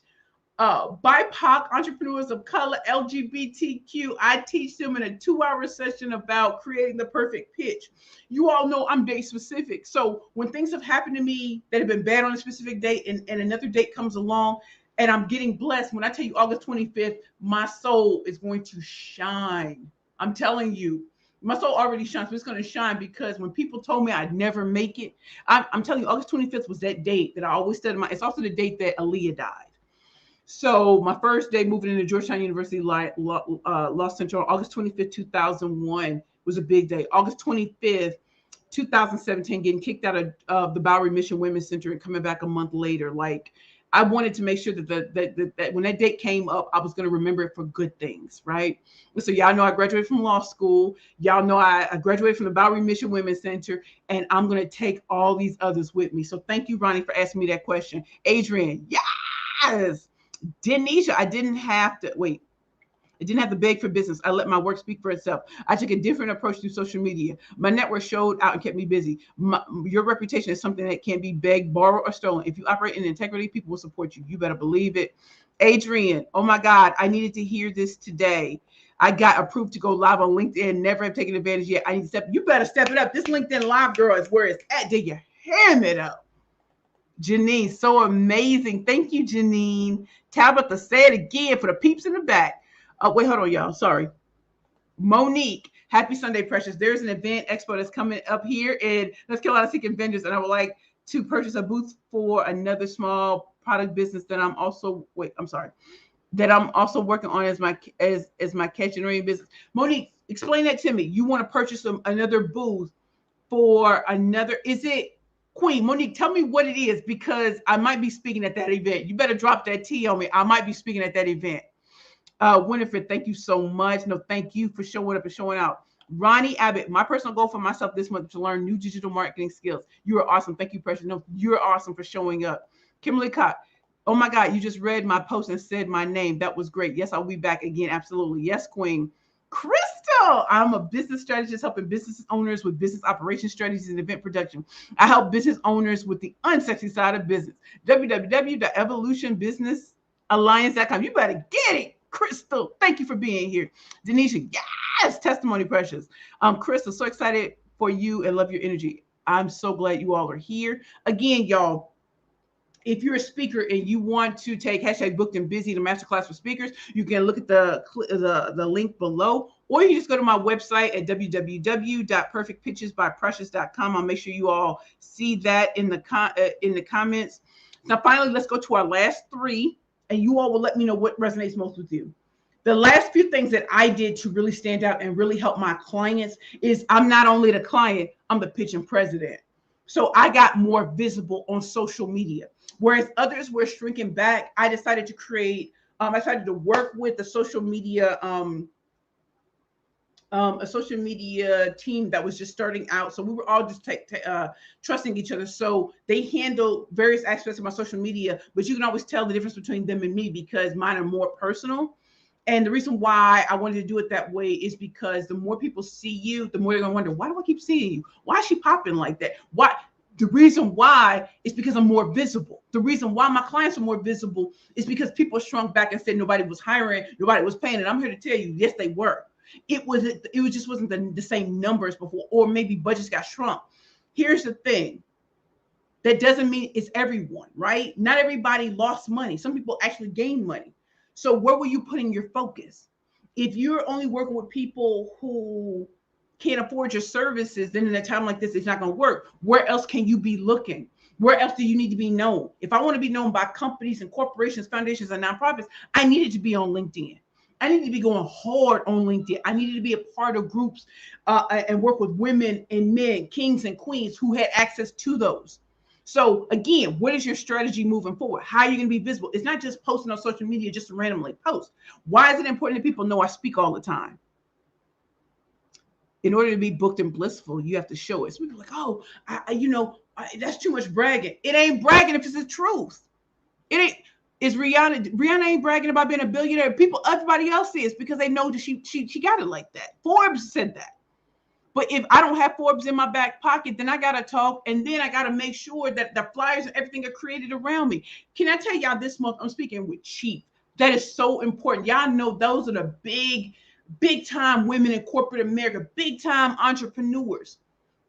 BIPOC entrepreneurs of color, LGBTQ. I teach them in a 2-hour session about creating the perfect pitch. You all know I'm date specific. So when things have happened to me that have been bad on a specific date and another date comes along, and I'm getting blessed. When I tell you August 25th, my soul is going to shine. I'm telling you, my soul already shines, but it's going to shine because when people told me I'd never make it, I'm telling you, August 25th was that date that I always said. It's also the date that Aaliyah died. So my first day moving into Georgetown University Law Center, August 25th, 2001 was a big day. August 25th, 2017, getting kicked out of the Bowery Mission Women's Center and coming back a month later. Like, I wanted to make sure that when that date came up, I was going to remember it for good things, right? So y'all know I graduated from law school. Y'all know I graduated from the Bowery Mission Women's Center, and I'm going to take all these others with me. So thank you, Ronnie, for asking me that question. Adrian, yes. Denisha, I didn't have to beg for business. I let my work speak for itself. I took a different approach to social media. My network showed out and kept me busy. Your reputation is something that can't be begged, borrowed, or stolen. If you operate in integrity, people will support you. You better believe it. Adrian, oh my God, I needed to hear this today. I got approved to go live on LinkedIn. Never have taken advantage yet. I need to step. You better step it up. This LinkedIn Live, girl, is where it's at. Did you ham it up? Janine, so amazing. Thank you, Janine. Tabitha, say it again for the peeps in the back. Wait, hold on, y'all. Sorry. Monique, happy Sunday, Precious. There's an event expo that's coming up here in North Carolina seeking vendors, and I would like to purchase a booth for another small product business that I'm also working on as my cash generating business. Monique, explain that to me. You want to purchase another booth for another? Is it Queen Monique? Tell me what it is, because I might be speaking at that event. You better drop that T on me. I might be speaking at that event. Winifred, thank you so much. No, thank you for showing up and showing out. Ronnie Abbott, my personal goal for myself this month is to learn new digital marketing skills. You are awesome. Thank you, Precious. No, you're awesome for showing up. Kimberly Cott, oh my God, you just read my post and said my name. That was great. Yes, I'll be back again. Absolutely. Yes, Queen. Crystal, I'm a business strategist helping business owners with business operation strategies and event production. I help business owners with the unsexy side of business. www.evolutionbusinessalliance.com. You better get it. Crystal, thank you for being here. Denisha, yes, testimony, Precious. Crystal, so excited for you and love your energy. I'm so glad you all are here. Again, y'all, if you're a speaker and you want to take hashtag booked and busy, the masterclass for speakers, you can look at the link below, or you just go to my website at www.perfectpitchesbyprecious.com. I'll make sure you all see that in the comments. Now, finally, let's go to our last 3, and you all will let me know what resonates most with you. The last few things that I did to really stand out and really help my clients is I'm not only the client, I'm the pitching president. So I got more visible on social media. Whereas others were shrinking back, I decided to create, I decided to work with the social media a social media team that was just starting out. So we were all just trusting each other. So they handle various aspects of my social media, but you can always tell the difference between them and me because mine are more personal. And the reason why I wanted to do it that way is because the more people see you, the more they're gonna wonder, why do I keep seeing you? Why is she popping like that? Why? The reason why is because I'm more visible. The reason why my clients are more visible is because people shrunk back and said nobody was hiring, nobody was paying. And I'm here to tell you, yes, they were. It just wasn't the same numbers before, or maybe budgets got shrunk. Here's the thing. That doesn't mean it's everyone, right? Not everybody lost money. Some people actually gained money. So where were you putting your focus? If you're only working with people who can't afford your services, then in a time like this, it's not going to work. Where else can you be looking? Where else do you need to be known? If I want to be known by companies and corporations, foundations, and nonprofits, I needed to be on LinkedIn. I needed to be going hard on LinkedIn. I needed to be a part of groups and work with women and men, kings and queens who had access to those. So again, what is your strategy moving forward? How are you going to be visible? It's not just posting on social media just to randomly post. Why is it important that people know I speak all the time? In order to be booked and blissful, you have to show it. So people are like, oh, that's too much bragging. It ain't bragging if it's the truth. It ain't. Is Rihanna ain't bragging about being a billionaire. People, everybody else is because they know that she got it like that. Forbes said that. But if I don't have Forbes in my back pocket, then I got to talk. And then I got to make sure that the flyers and everything are created around me. Can I tell y'all this month, I'm speaking with Chief. That is so important. Y'all know those are the big time women in corporate America, big time entrepreneurs.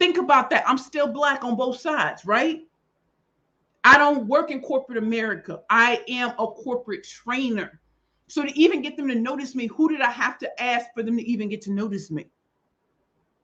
Think about that. I'm still Black on both sides, right? I don't work in corporate America. I am a corporate trainer. So to even get them to notice me, who did I have to ask for them to even get to notice me?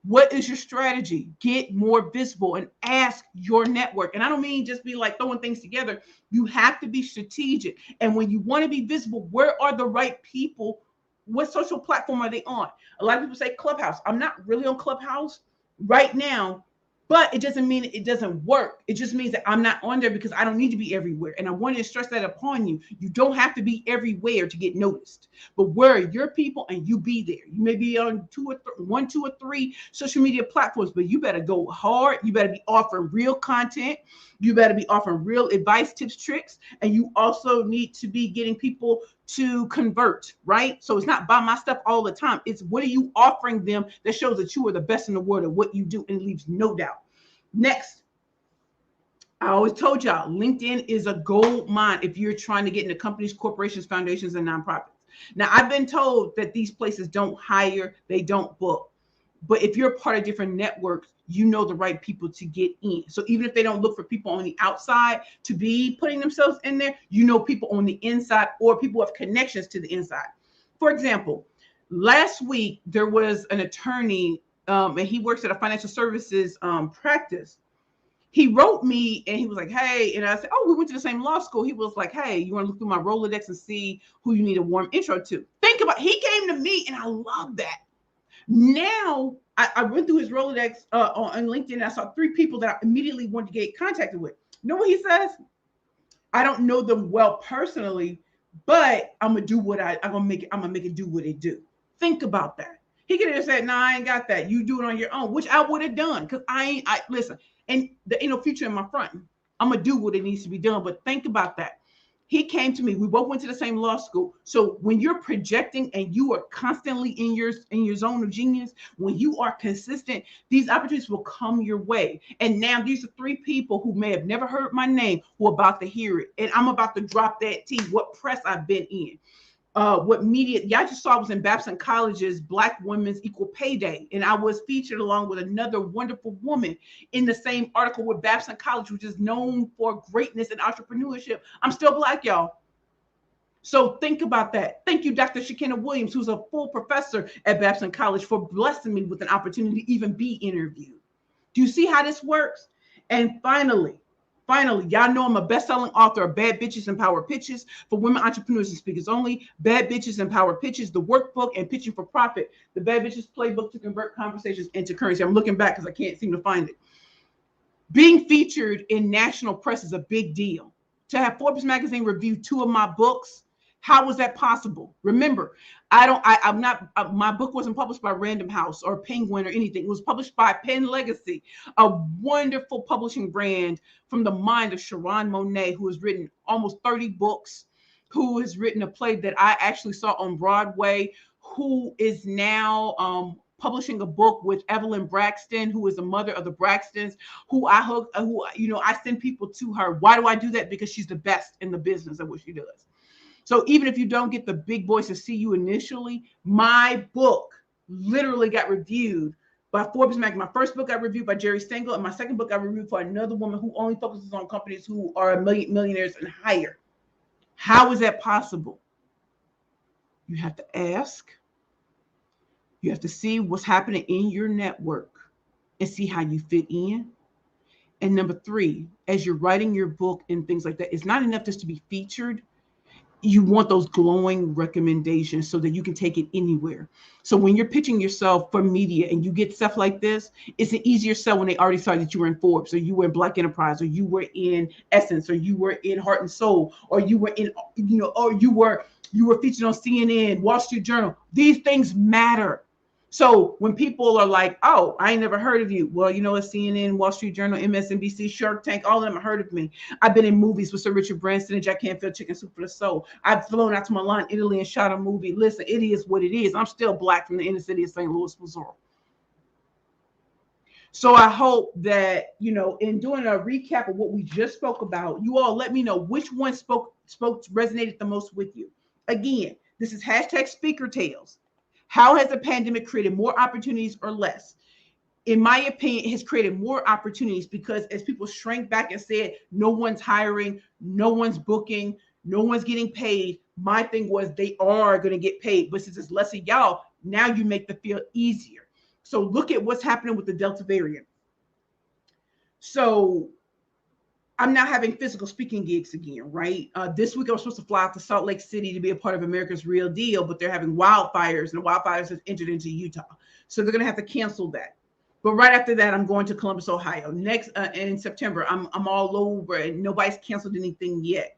What is your strategy? Get more visible and ask your network. And I don't mean just be like throwing things together. You have to be strategic. And when you want to be visible, where are the right people? What social platform are they on? A lot of people say Clubhouse. I'm not really on Clubhouse right now, but it doesn't mean it doesn't work. It just means that I'm not on there because I don't need to be everywhere. And I wanted to stress that upon you. You don't have to be everywhere to get noticed. But where are your people and you be there? You may be on one, two, or three social media platforms, but you better go hard. You better be offering real content. You better be offering real advice, tips, tricks. And you also need to be getting people to convert, right? So it's not buy my stuff all the time. It's what are you offering them that shows that you are the best in the world at what you do and leaves no doubt. Next, I always told y'all, LinkedIn is a gold mine if you're trying to get into companies, corporations, foundations, and nonprofits. Now, I've been told that these places don't hire, they don't book. But if you're a part of different networks, you know the right people to get in. So even if they don't look for people on the outside to be putting themselves in there, you know people on the inside or people have connections to the inside. For example, last week there was an attorney and he works at a financial services practice. He wrote me and he was like, hey, and I said, oh, we went to the same law school. He was like, hey, you want to look through my Rolodex and see who you need a warm intro to? Think about, he came to me and I love that. Now I went through his Rolodex on LinkedIn and I saw 3 people that I immediately wanted to get contacted with. You know what he says? I don't know them well personally, but I'm gonna do what I'm gonna make it do what it do. Think about that. He could have said, "No, I ain't got that. You do it on your own," which I would have done because I listen. And there ain't no future in my front. I'm gonna do what it needs to be done. But think about that. He came to me. We both went to the same law school. So when you're projecting and you are constantly in your zone of genius, when you are consistent, these opportunities will come your way. And now these are 3 people who may have never heard my name who are about to hear it. And I'm about to drop that tea, what press I've been in. What media, y'all just saw I was in Babson College's Black Women's Equal Pay Day, and I was featured along with another wonderful woman in the same article with Babson College, which is known for greatness and entrepreneurship. I'm still Black, y'all. So think about that. Thank you, Dr. Shekinah Williams, who's a full professor at Babson College, for blessing me with an opportunity to even be interviewed. Do you see how this works? And finally, y'all know I'm a best-selling author of Bad Bitches and Power Pitches for women entrepreneurs and speakers only. Bad Bitches and Power Pitches, the workbook, and Pitching for Profit, the Bad Bitches playbook to convert conversations into currency. I'm looking back because I can't seem to find it. Being featured in national press is a big deal. To have Forbes magazine review 2 of my books How was that possible? Remember, I'm not, my book wasn't published by Random House or Penguin or anything. It was published by Penn Legacy, a wonderful publishing brand from the mind of Sharon Monet, who has written almost 30 books, who has written a play that I actually saw on Broadway, who is now publishing a book with Evelyn Braxton, who is the mother of the Braxtons, who I hook, who, you know, I send people to her. Why do I do that? Because she's the best in the business of what she does. So even if you don't get the big boys to see you initially, my book literally got reviewed by Forbes magazine. My first book got reviewed by Jerry Stengel, and my second book got reviewed for another woman who only focuses on companies who are millionaires and higher. How is that possible? You have to ask. You have to see what's happening in your network and see how you fit in. And number three, as you're writing your book and things like that, it's not enough just to be featured. You want those glowing recommendations so that you can take it anywhere. So when you're pitching yourself for media and you get stuff like this, it's an easier sell when they already saw that you were in Forbes, or you were in Black Enterprise, or you were in Essence, or you were in Heart and Soul, or you were in, you know, or you were featured on CNN, Wall Street Journal. These things matter. So when people are like, oh, I ain't never heard of you. Well, you know, it's CNN, Wall Street Journal, MSNBC, Shark Tank, all of them have heard of me. I've been in movies with Sir Richard Branson and Jack Canfield, Chicken Soup for the Soul. I've flown out to Milan, Italy, and shot a movie. Listen, it is what it is. I'm still Black from the inner city of St. Louis, Missouri. So I hope that, you know, in doing a recap of what we just spoke about, you all let me know which one resonated the most with you. Again, this is hashtag Speaker Tales. How has the pandemic created more opportunities or less? In my opinion, it has created more opportunities because as people shrank back and said, no one's hiring, no one's booking, no one's getting paid. My thing was they are going to get paid, but since it's less of y'all, now you make the field easier. So look at what's happening with the Delta variant. So I'm now having physical speaking gigs again, right? This week I was supposed to fly out to Salt Lake City to be a part of America's Real Deal, but they're having wildfires, and the wildfires have entered into Utah. So they're going to have to cancel that. But right after that, I'm going to Columbus, Ohio. Next, in September, I'm all over, and nobody's canceled anything yet.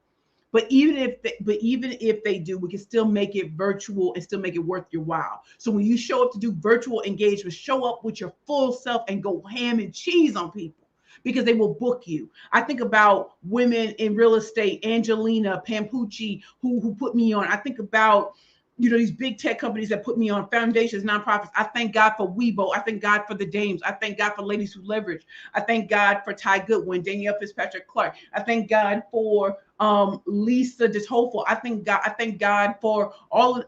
But even if they do, we can still make it virtual and still make it worth your while. So when you show up to do virtual engagement, show up with your full self and go ham and cheese on people, because they will book you. I think about women in real estate, Angelina Pampucci, who put me on. I think about, you know, these big tech companies that put me on, foundations, nonprofits. I thank God for Weibo. I thank God for the Dames. I thank God for Ladies Who Leverage. I thank God for Ty Goodwin, Danielle Fitzpatrick Clark. I thank God for Lisa DeToffel. I thank God for all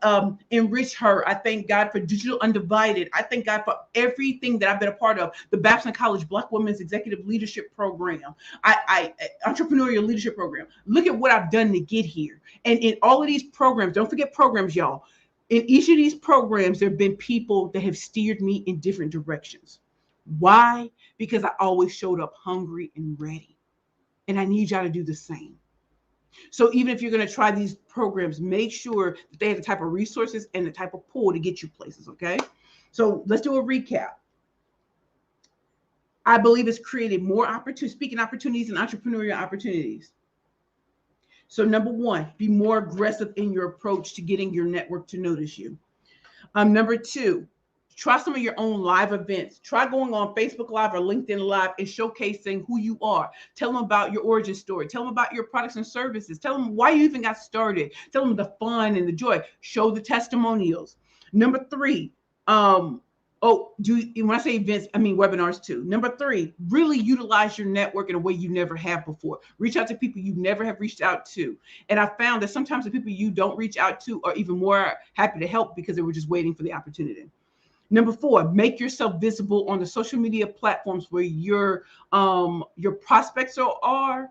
Enrich Her. I thank God for Digital Undivided. I thank God for everything that I've been a part of. The Babson College Black Women's Executive Leadership Program, Entrepreneurial Leadership Program. Look at what I've done to get here. And in all of these programs, don't forget programs, y'all. In each of these programs, there have been people that have steered me in different directions. Why? Because I always showed up hungry and ready. And I need y'all to do the same. So even if you're going to try these programs, make sure that they have the type of resources and the type of pull to get you places, okay? So let's do a recap. I believe it's created more speaking opportunities and entrepreneurial opportunities. So number one, be more aggressive in your approach to getting your network to notice you. Number two, try some of your own live events. Try going on Facebook Live or LinkedIn Live and showcasing who you are. Tell them about your origin story. Tell them about your products and services. Tell them why you even got started. Tell them the fun and the joy. Show the testimonials. Number three, when I say events, I mean webinars too. Number three, really utilize your network in a way you never have before. Reach out to people you never have reached out to. And I found that sometimes the people you don't reach out to are even more happy to help because they were just waiting for the opportunity. Number four, make yourself visible on the social media platforms where your prospects are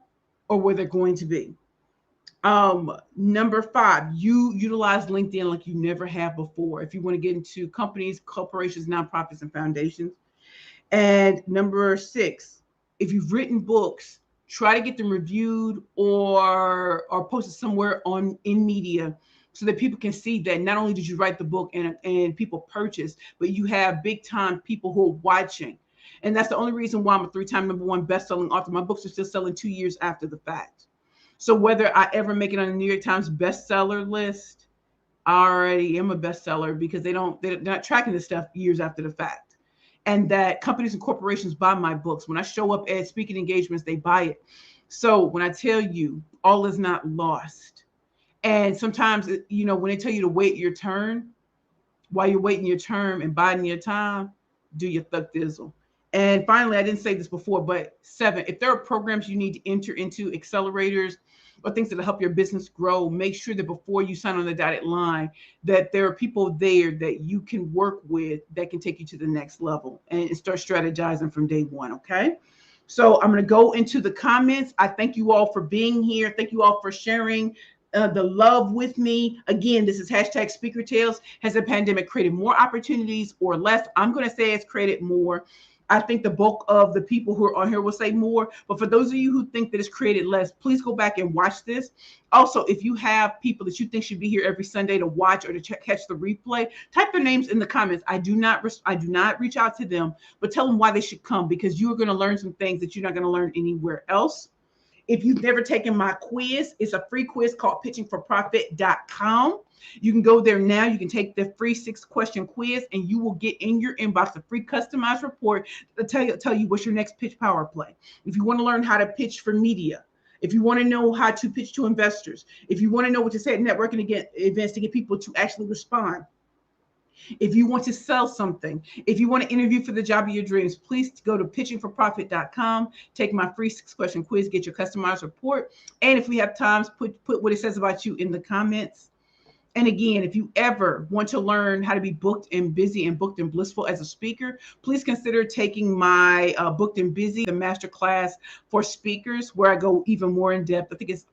or where they're going to be. Number five, you utilize LinkedIn like you never have before if you want to get into companies, corporations, nonprofits, and foundations. And number six, if you've written books, try to get them reviewed or posted somewhere in media, so that people can see that not only did you write the book and people purchase, but you have big time people who are watching. And that's the only reason why I'm a 3-time #1 best-selling author. My books are still selling 2 years after the fact. So whether I ever make it on the New York Times bestseller list, I already am a bestseller because they're not tracking this stuff years after the fact. And that companies and corporations buy my books. When I show up at speaking engagements, they buy it. So when I tell you all is not lost, and sometimes, when they tell you to wait your turn, while you're waiting your turn and biding your time, do your thug thizzle. And finally, I didn't say this before, but 7, if there are programs you need to enter into, accelerators, or things that will help your business grow, make sure that before you sign on the dotted line, that there are people there that you can work with that can take you to the next level and start strategizing from day one. Okay. So I'm going to go into the comments. I thank you all for being here. Thank you all for sharing the love with me. Again, this is hashtag Speaker Tales. Has the pandemic created more opportunities or less? I'm going to say it's created more. I think the bulk of the people who are on here will say more. But for those of you who think that it's created less, please go back and watch this. Also, if you have people that you think should be here every Sunday to watch or to catch the replay, type their names in the comments. I do not reach out to them, but tell them why they should come, because you are going to learn some things that you're not going to learn anywhere else. If you've never taken my quiz, it's a free quiz called pitchingforprofit.com. You can go there now. You can take the free 6-question quiz, and you will get in your inbox a free customized report to tell you what's your next pitch power play. If you want to learn how to pitch for media, if you want to know how to pitch to investors, if you want to know what to say at networking events to get people to actually respond, if you want to sell something, if you want to interview for the job of your dreams, please go to pitchingforprofit.com, take my free 6-question quiz, get your customized report. And if we have times, put what it says about you in the comments. And again, if you ever want to learn how to be booked and busy and booked and blissful as a speaker, please consider taking my Booked and Busy, the masterclass for speakers, where I go even more in depth. I think it's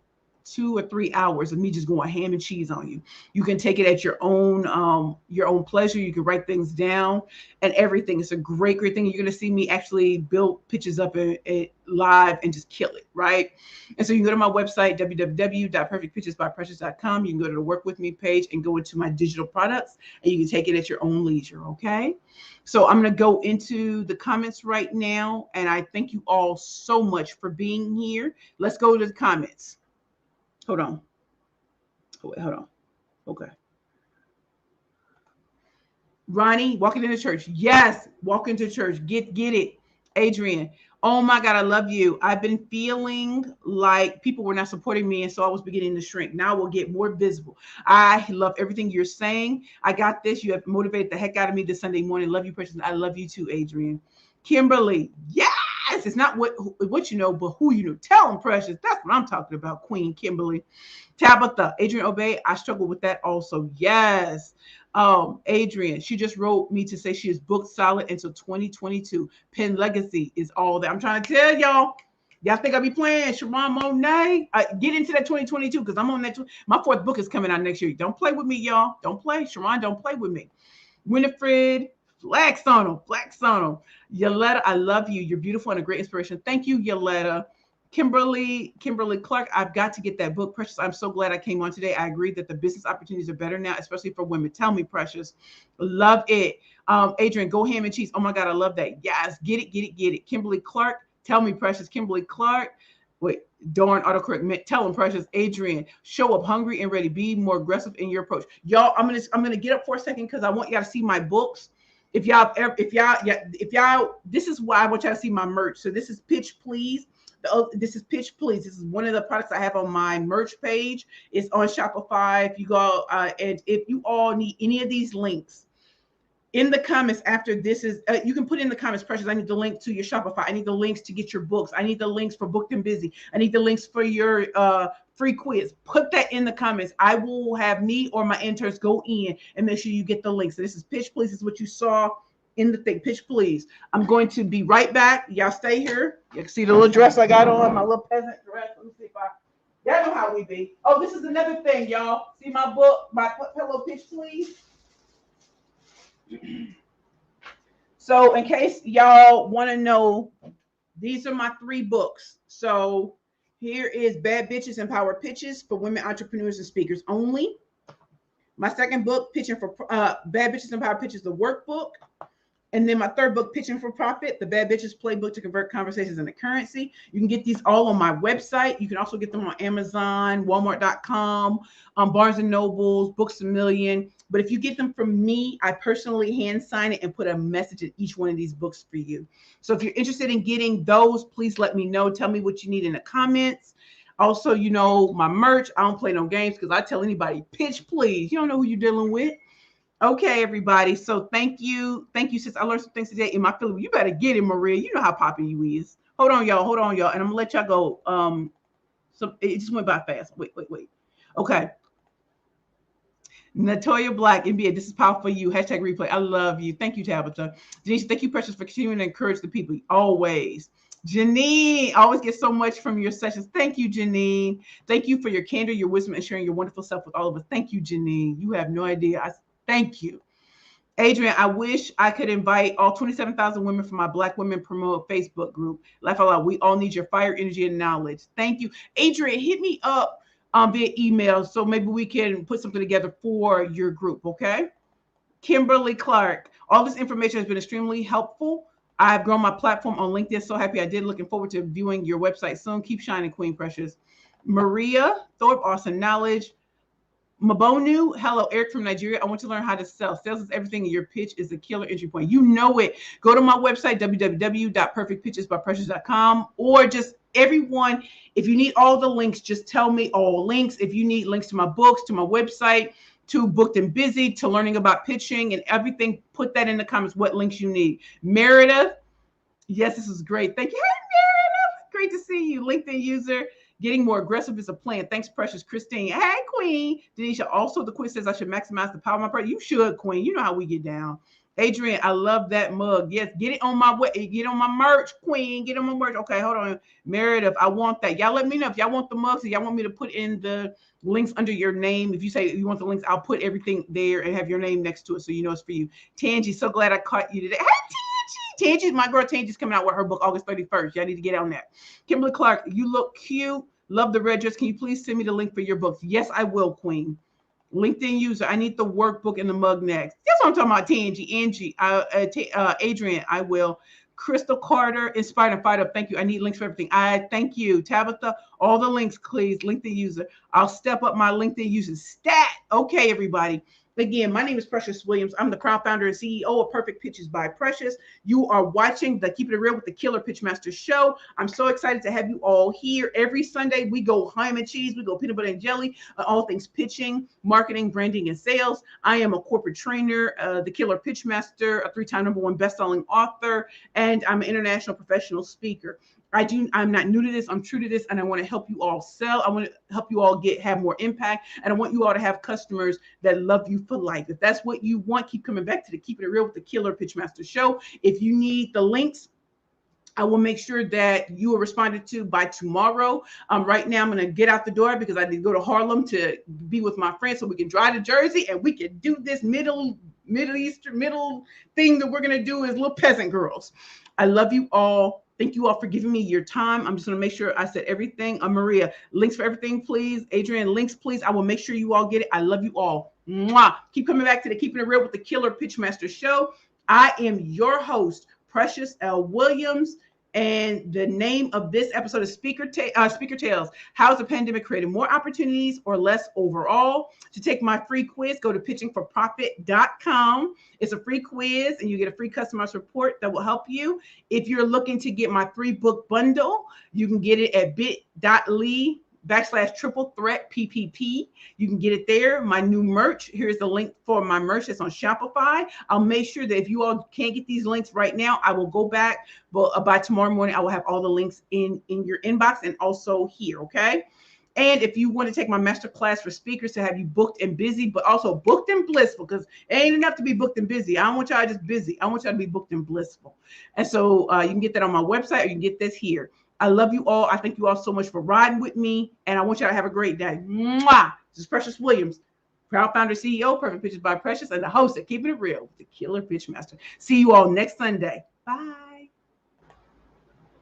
2 or 3 hours of me just going ham and cheese on you. You can take it at your own pleasure. You can write things down and everything. It's a great thing. You're going to see me actually build pitches up live and just kill it, right? And so you can go to my website, www.perfectpitchesbyprecious.com. You can go to the Work With Me page and go into my digital products, and you can take it at your own leisure, okay? So I'm going to go into the comments right now, and I thank you all so much for being here. Let's go to the comments. Hold on. Oh, wait, hold on. Okay. Ronnie, walking into church. Yes, walk into church. Get it. Adrian. Oh my God, I love you. I've been feeling like people were not supporting me, and so I was beginning to shrink. Now we'll get more visible. I love everything you're saying. I got this. You have motivated the heck out of me this Sunday morning. Love you, Precious. I love you too, Adrian. Kimberly. Yes. It's not what you know, but who you know. Tell them, Precious. That's what I'm talking about, Queen Kimberly. Tabitha, Adrian Obey. I struggle with that also. Yes. Adrian, she just wrote me to say she is booked solid until 2022. Penn Legacy is all that. I'm trying to tell y'all. Y'all think I'll be playing Sharon Monet? Get into that 2022 because I'm on that. My 4th book is coming out next year. Don't play with me, y'all. Don't play. Sharon, don't play with me. Winifred, Flex on them. Yoletta, I love you. You're beautiful and a great inspiration. Thank you, Yoletta. Kimberly Clark, I've got to get that book, Precious. I'm so glad I came on today. I agree that the business opportunities are better now, especially for women. Tell me, Precious. Love it. Adrian, go ham and cheese. Oh my God, I love that. Yes, get it. Kimberly Clark, tell me, Precious. Kimberly Clark. Wait, darn autocorrect. Tell them, Precious. Adrian, show up hungry and ready. Be more aggressive in your approach. Y'all, I'm gonna get up for a second because I want y'all to see my books. If y'all, this is why I want y'all to see my merch. So this is Pitch Please. This is Pitch Please. This is one of the products I have on my merch page. It's on Shopify. If you go and if you all need any of these links in the comments after this is, you can put in the comments, Precious. I need the link to your Shopify. I need the links to get your books. I need the links for Booked and Busy. I need the links for your free quiz. Put that in the comments. I will have me or my interns go in and make sure you get the links. So this is Pitch Please. This is what you saw in the thing. Pitch Please. I'm going to be right back. Y'all stay here. You can see the little dress I got on, my little peasant dress. Let me see if y'all know how we be. Oh, this is another thing, y'all. See my book, my pillow Pitch Please. So in case y'all want to know, these are my 3 books. So here is Bad Bitches and Power Pitches for Women Entrepreneurs and Speakers Only. My 2nd book, Pitching for Bad Bitches and Power Pitches, the workbook. And then my third book, Pitching for Profit, The Bad Bitches Playbook to Convert Conversations into Currency. You can get these all on my website. You can also get them on Amazon, Walmart.com, Barnes and Nobles, Books A Million. But if you get them from me, I personally hand sign it and put a message in each one of these books for you. So if you're interested in getting those, please let me know. Tell me what you need in the comments. Also, you know, my merch, I don't play no games because I tell anybody, pitch, please. You don't know who you're dealing with. Okay, everybody. So thank you. Thank you, sis. I learned some things today in my Philly. You better get it, Maria. You know how popping you is. Hold on, y'all. Hold on, y'all. And I'm gonna let y'all go. So it just went by fast. Wait. Okay. Natoya Black, NBA, this is powerful for you. Hashtag replay. I love you. Thank you, Tabitha. Denise, thank you, Precious, for continuing to encourage the people always. Janine, always get so much from your sessions. Thank you, Janine. Thank you for your candor, your wisdom, and sharing your wonderful self with all of us. Thank you, Janine. You have no idea. Thank you. Adrian, I wish I could invite all 27,000 women from my Black Women Promote Facebook group. Laugh out loud. We all need your fire, energy, and knowledge. Thank you. Adrian, hit me up via email so maybe we can put something together for your group, okay? Kimberly Clark, all this information has been extremely helpful. I've grown my platform on LinkedIn. So happy I did. Looking forward to viewing your website soon. Keep shining, Queen Precious. Maria Thorpe, awesome knowledge. Mabonu, hello, Eric from Nigeria. I want to learn how to sell. Sales is everything, and your pitch is a killer entry point. You know it. Go to my website, www.perfectpitchesbyprecious.com, or just everyone, if you need all the links, just tell me all links. If you need links to my books, to my website, to Booked and Busy, to learning about pitching and everything, put that in the comments, what links you need. Meredith, yes, this is great. Thank you. Hey, Meredith, great to see you. LinkedIn user. Getting more aggressive is a plan. Thanks, Precious. Christine. Hey, Queen. Denisha. Also, the quiz says I should maximize the power of my prayer. You should, Queen. You know how we get down. Adrian, I love that mug. Yes, get it on my way. Get on my merch, Queen. Get on my merch. Okay, hold on. Meredith, I want that. Y'all let me know if y'all want the mugs. If y'all want me to put in the links under your name. If you say you want the links, I'll put everything there and have your name next to it so you know it's for you. Tangi, so glad I caught you today. Hey, Tangi, my girl Tangi's coming out with her book August 31st. Y'all need to get on that. Kimberly Clark, you look cute. Love the red dress. Can you please send me the link for your books? Yes, I will, Queen. LinkedIn user, I need the workbook and the mug next. That's what I'm talking about, Angie, Adrian, I will. Crystal Carter, Inspired and Fired Up. Thank you. I need links for everything. I thank you. Tabitha, all the links, please. LinkedIn user. I'll step up my LinkedIn user stat. Okay, everybody. Again, my name is Precious Williams. I'm the proud founder and CEO of Perfect Pitches by Precious. You are watching the Keep It Real with the Killer Pitchmaster show. I'm so excited to have you all here. Every Sunday, we go ham and cheese. We go peanut butter and jelly, all things pitching, marketing, branding, and sales. I am a corporate trainer, the Killer Pitchmaster, a 3-time #1 best-selling author, and I'm an international professional speaker. I'm not new to this. I'm true to this. And I want to help you all sell. I want to help you all have more impact. And I want you all to have customers that love you for life. If that's what you want, keep coming back to the Keep It Real with the Killer Pitchmaster show. If you need the links, I will make sure that you are responded to by tomorrow. Right now, I'm going to get out the door because I need to go to Harlem to be with my friends so we can drive to Jersey and we can do this middle thing that we're going to do as little peasant girls. I love you all. Thank you all for giving me your time. I'm just going to make sure I said everything. Maria, links for everything, please. Adrian, links, please. I will make sure you all get it. I love you all. Mwah. Keep coming back to the Keeping It Real with the Killer Pitchmaster show. I am your host, Precious L. Williams. And the name of this episode is Speaker Tales. How has the pandemic created more opportunities or less overall? To take my free quiz, go to pitchingforprofit.com. It's a free quiz and you get a free customized report that will help you. If you're looking to get my free book bundle, you can get it at bit.ly/triple threat PPP. You can get it there. My new merch. Here's the link for my merch that's on Shopify. I'll make sure that if you all can't get these links right now, I will go back. But by tomorrow morning, I will have all the links in your inbox and also here. Okay. And if you want to take my masterclass for speakers to have you booked and busy, but also booked and blissful, because it ain't enough to be booked and busy. I don't want y'all just busy. I want y'all to be booked and blissful. And so you can get that on my website or you can get this here. I love you all. I thank you all so much for riding with me. And I want y'all to have a great day. Mwah! This is Precious Williams, proud founder, CEO, Perfect Pitches by Precious, and the host of Keeping It Real with the Killer Pitchmaster. See you all next Sunday. Bye.